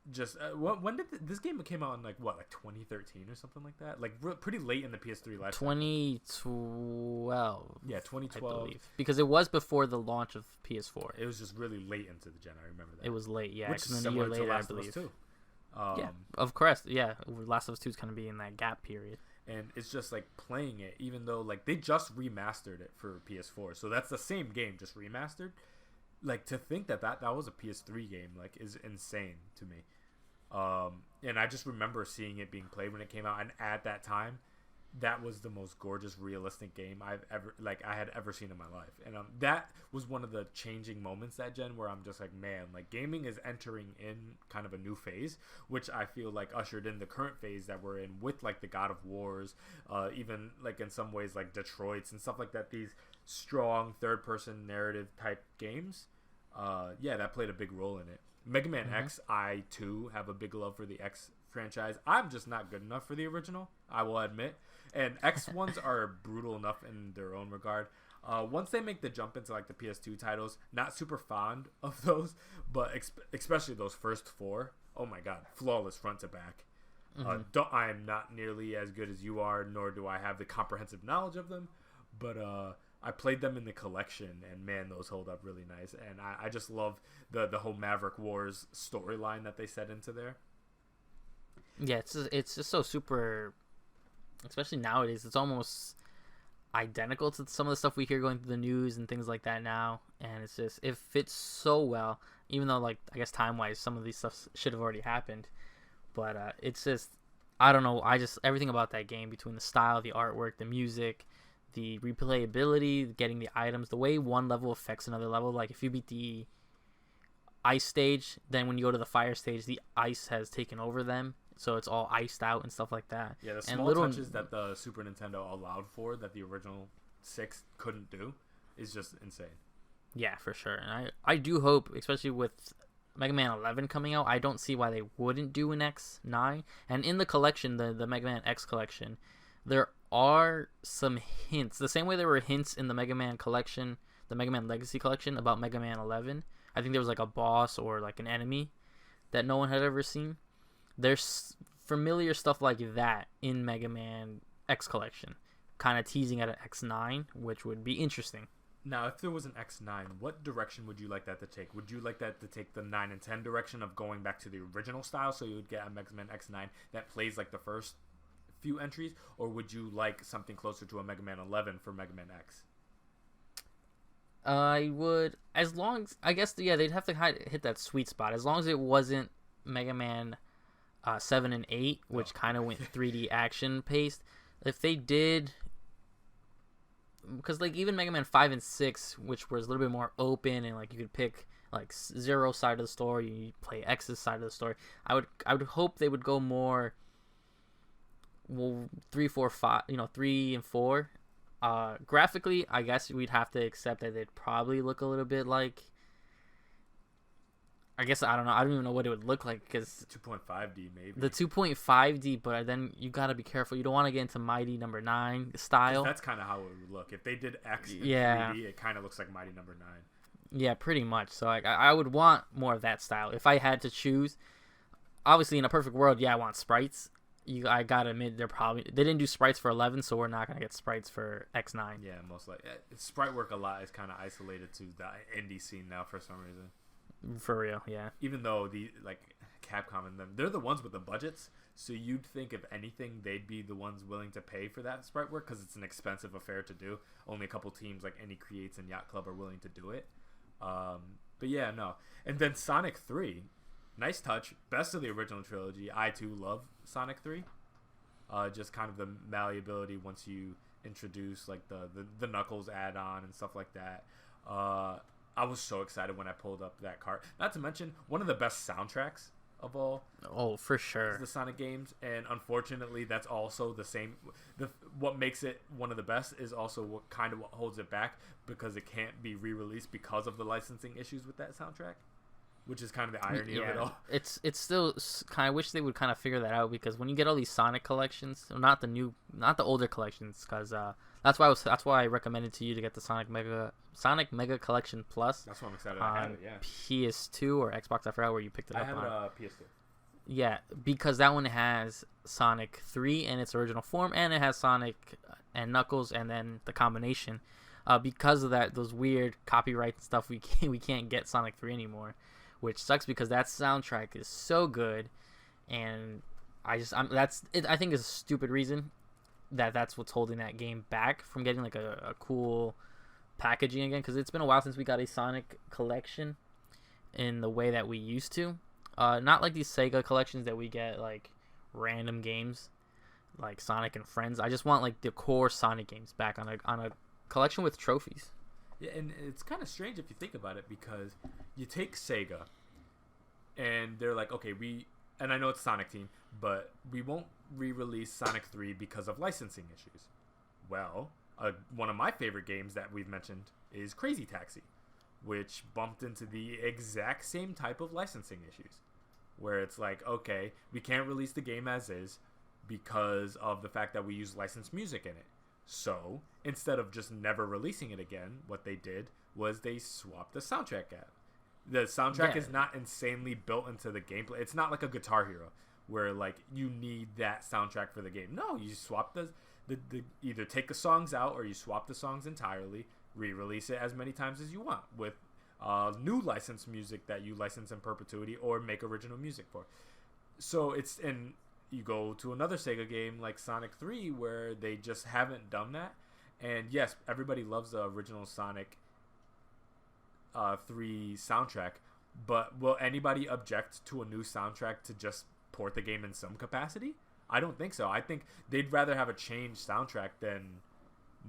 Speaker 1: Just when did this game came out in like 2013 or something like that, like pretty late in the PS3 life.
Speaker 2: 2012.
Speaker 1: Yeah, 2012.
Speaker 2: I believe, because it was before the launch of PS4.
Speaker 1: It was just really late into the gen. I remember that.
Speaker 2: It was late, yeah.
Speaker 1: Which is similar to Last of Us 2.
Speaker 2: Yeah, of course, yeah. Last of Us 2 is kind of be in that gap period.
Speaker 1: And it's just like playing it, even though like they just remastered it for PS4, so that's the same game just remastered. Like, to think that was a PS3 game, like, is insane to me. And I just remember seeing it being played when it came out, and at that time, that was the most gorgeous, realistic game I had ever seen in my life. And that was one of the changing moments that gen, where I'm just like, man, like gaming is entering in kind of a new phase, which I feel like ushered in the current phase that we're in with like the God of Wars, even like in some ways like Detroit's and stuff like that. These strong third-person narrative type games, that played a big role in it. Mega Man X, I too have a big love for the X franchise. I'm just not good enough for the original, I will admit. And X ones are brutal enough in their own regard. Once they make the jump into like the PS2 titles, not super fond of those, but especially those first 4. Oh my god, flawless front to back. I am not nearly as good as you are, nor do I have the comprehensive knowledge of them, but I played them in the collection, and man, those hold up really nice. And I just love the whole Maverick Wars storyline that they set into there.
Speaker 2: Yeah, it's just so super, especially nowadays. It's almost identical to some of the stuff we hear going through the news and things like that now. And it's just, it fits so well, even though, like, I guess time-wise, some of these stuff should have already happened. But it's just, I don't know, everything about that game, between the style, the artwork, the music, the replayability, getting the items, the way one level affects another level. Like, if you beat the ice stage, then when you go to the fire stage, the ice has taken over them, so it's all iced out and stuff like that.
Speaker 1: Yeah, the small touches that the Super Nintendo allowed for that the original 6 couldn't do is just insane.
Speaker 2: Yeah, for sure. And I do hope, especially with Mega Man 11 coming out, I don't see why they wouldn't do an X9. And in the collection, the Mega Man X collection, there are some hints. The same way there were hints in the Mega Man collection, the Mega Man Legacy collection, about Mega Man 11. I think there was like a boss or like an enemy that no one had ever seen. There's familiar stuff like that in Mega Man X collection, kind of teasing at an X9, which would be interesting.
Speaker 1: Now, if there was an X9, what direction would you like that to take? Would you like that to take the 9 and 10 direction of going back to the original style, so you would get a Mega Man X9 that plays like the first few entries, or would you like something closer to a Mega Man 11 for Mega Man X?
Speaker 2: I would, as long as, I guess, yeah, they'd have to hit that sweet spot. As long as it wasn't Mega Man 7 and 8, which kind of went 3D action paced. If they did, because like even Mega Man 5 and 6, which was a little bit more open and like you could pick like Zero side of the story, you play X's side of the story. I would hope they would go more, well, 3, 4, 5, 3 and 4. Graphically, I guess we'd have to accept that they'd probably look a little bit like, I guess, I don't know. I don't even know what it would look like, because
Speaker 1: 2.5D maybe.
Speaker 2: The 2.5D, but then you got to be careful. You don't want to get into Mighty Number 9 style.
Speaker 1: That's kind of how it would look. If they did X in 3D, it kind of looks like Mighty Number 9.
Speaker 2: Yeah, pretty much. So I would want more of that style. If I had to choose, obviously in a perfect world, I want sprites. I gotta admit, they didn't do sprites for 11, so we're not gonna get sprites for X9.
Speaker 1: Yeah, most likely. Sprite work a lot is kind of isolated to the indie scene now for some reason.
Speaker 2: For real, yeah.
Speaker 1: Even though Capcom and them, they're the ones with the budgets, so you'd think if anything they'd be the ones willing to pay for that sprite work, because it's an expensive affair to do. Only a couple teams like Any Creates and Yacht Club are willing to do it. But yeah, no. And then Sonic 3. Nice touch. Best of the original trilogy. I, too, love Sonic 3. Just kind of the malleability once you introduce, like, the Knuckles add-on and stuff like that. I was so excited when I pulled up that cart. Not to mention, one of the best soundtracks of all.
Speaker 2: Oh, for sure.
Speaker 1: The Sonic games. And unfortunately, that's also the same. What makes it one of the best is also what holds it back, because it can't be re-released because of the licensing issues with that soundtrack. Which is kind of the irony of it all. It's
Speaker 2: still kind of wish they would kind of figure that out, because when you get all these Sonic collections, not the older collections, because that's why I recommended to you to get the Sonic Mega Collection Plus.
Speaker 1: That's why I'm excited. I have it, yeah.
Speaker 2: PS2 or Xbox, I forgot where you picked it up.
Speaker 1: I have
Speaker 2: on.
Speaker 1: PS2.
Speaker 2: Yeah, because that one has Sonic 3 in its original form, and it has Sonic and Knuckles, and then the combination. Because of that, those weird copyright stuff, we can't get Sonic 3 anymore. Which sucks, because that soundtrack is so good, and I think is a stupid reason that's what's holding that game back from getting like a cool packaging again, because it's been a while since we got a Sonic collection in the way that we used to. Not like these Sega collections that we get like random games like Sonic and Friends. I just want like the core Sonic games back on a collection with trophies.
Speaker 1: Yeah, and it's kind of strange if you think about it, because you take Sega, and they're like, okay, and I know it's Sonic Team, but we won't re-release Sonic 3 because of licensing issues. Well, one of my favorite games that we've mentioned is Crazy Taxi, which bumped into the exact same type of licensing issues, where it's like, okay, we can't release the game as is because of the fact that we use licensed music in it. So, instead of just never releasing it again, what they did was they swapped the soundtrack out. The soundtrack is not insanely built into the gameplay. It's not like a Guitar Hero, where like you need that soundtrack for the game. No, you swap the either take the songs out, or you swap the songs entirely, re-release it as many times as you want with new licensed music that you license in perpetuity, or make original music for. So you go to another Sega game like Sonic 3, where they just haven't done that. And yes, everybody loves the original Sonic 3 soundtrack, but will anybody object to a new soundtrack to just port the game in some capacity? I don't think so. I think they'd rather have a changed soundtrack than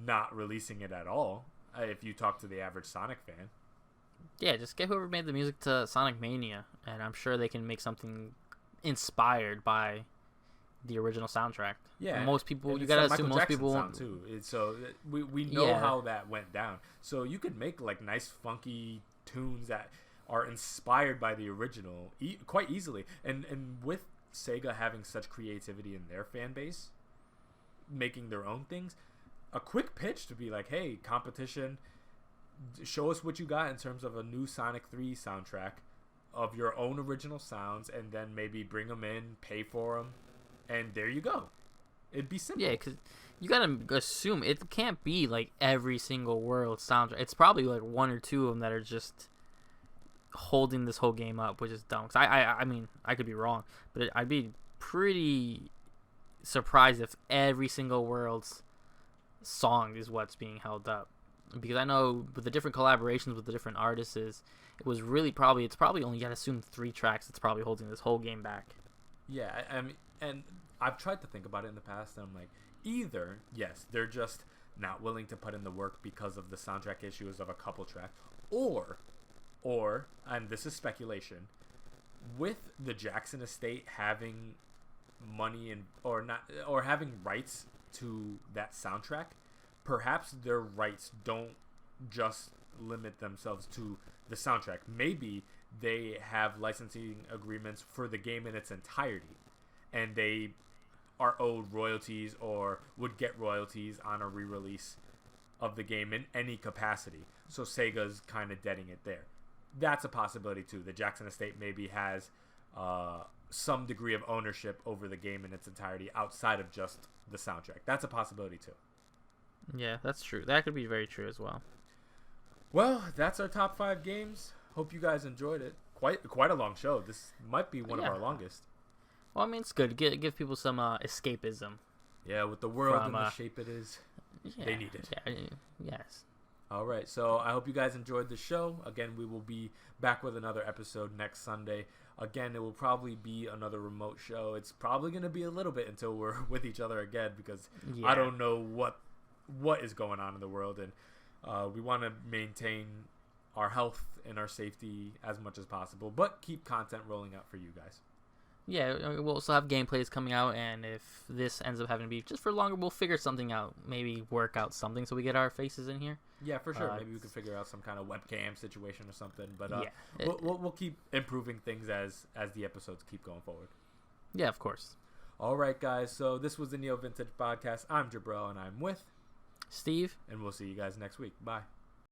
Speaker 1: not releasing it at all, if you talk to the average Sonic fan.
Speaker 2: Yeah, just get whoever made the music to Sonic Mania, and I'm sure they can make something inspired by the original soundtrack. Yeah, most people, you gotta assume most people won't
Speaker 1: too. So we know how that went down. So you could make like nice funky tunes that are inspired by the original quite easily. And with Sega having such creativity in their fan base, making their own things, a quick pitch to be like, hey, competition, show us what you got in terms of a new Sonic 3 soundtrack of your own original sounds, and then maybe bring them in, pay for them. And there you go. It'd be simple.
Speaker 2: Yeah, You gotta assume it can't be like every single world soundtrack. It's probably like one or two of them that are just holding this whole game up, which is dumb. 'Cause I mean, I could be wrong, but I'd be pretty surprised if every single world's song is what's being held up. Because I know with the different collaborations with the different artists, it's probably only, you gotta assume 3 tracks that's probably holding this whole game back.
Speaker 1: Yeah, I mean, and I've tried to think about it in the past, and I'm like, either, yes, they're just not willing to put in the work because of the soundtrack issues of a couple tracks, or, and this is speculation, with the Jackson estate having money or having rights to that soundtrack, perhaps their rights don't just limit themselves to the soundtrack. Maybe they have licensing agreements for the game in its entirety, and they are owed royalties or would get royalties on a re-release of the game in any capacity. So Sega's kind of deading it there. That's a possibility too. The Jackson estate maybe has some degree of ownership over the game in its entirety outside of just the soundtrack. That's a possibility too.
Speaker 2: Yeah, that's true. That could be very true as well.
Speaker 1: Well, that's our top 5 games. Hope you guys enjoyed it. Quite a long show. This might be one of our longest.
Speaker 2: Well, I mean, it's good. Give people some escapism.
Speaker 1: Yeah, with the world and the shape it is, they need it.
Speaker 2: Yeah, yes.
Speaker 1: All right, so I hope you guys enjoyed the show. Again, we will be back with another episode next Sunday. Again, it will probably be another remote show. It's probably going to be a little bit until we're with each other again, because I don't know what is going on in the world, and we want to maintain our health and our safety as much as possible, but keep content rolling out for you guys.
Speaker 2: Yeah, we'll also have gameplays coming out, and if this ends up having to be just for longer, we'll figure something out. Maybe work out something so we get our faces in here.
Speaker 1: Yeah, for sure. Maybe we can figure out some kind of webcam situation or something. But we'll keep improving things as the episodes keep going forward.
Speaker 2: Yeah, of course.
Speaker 1: All right, guys. So this was the NeoVintage podcast. I'm Jabril, and I'm with
Speaker 2: Steve.
Speaker 1: And we'll see you guys next week. Bye.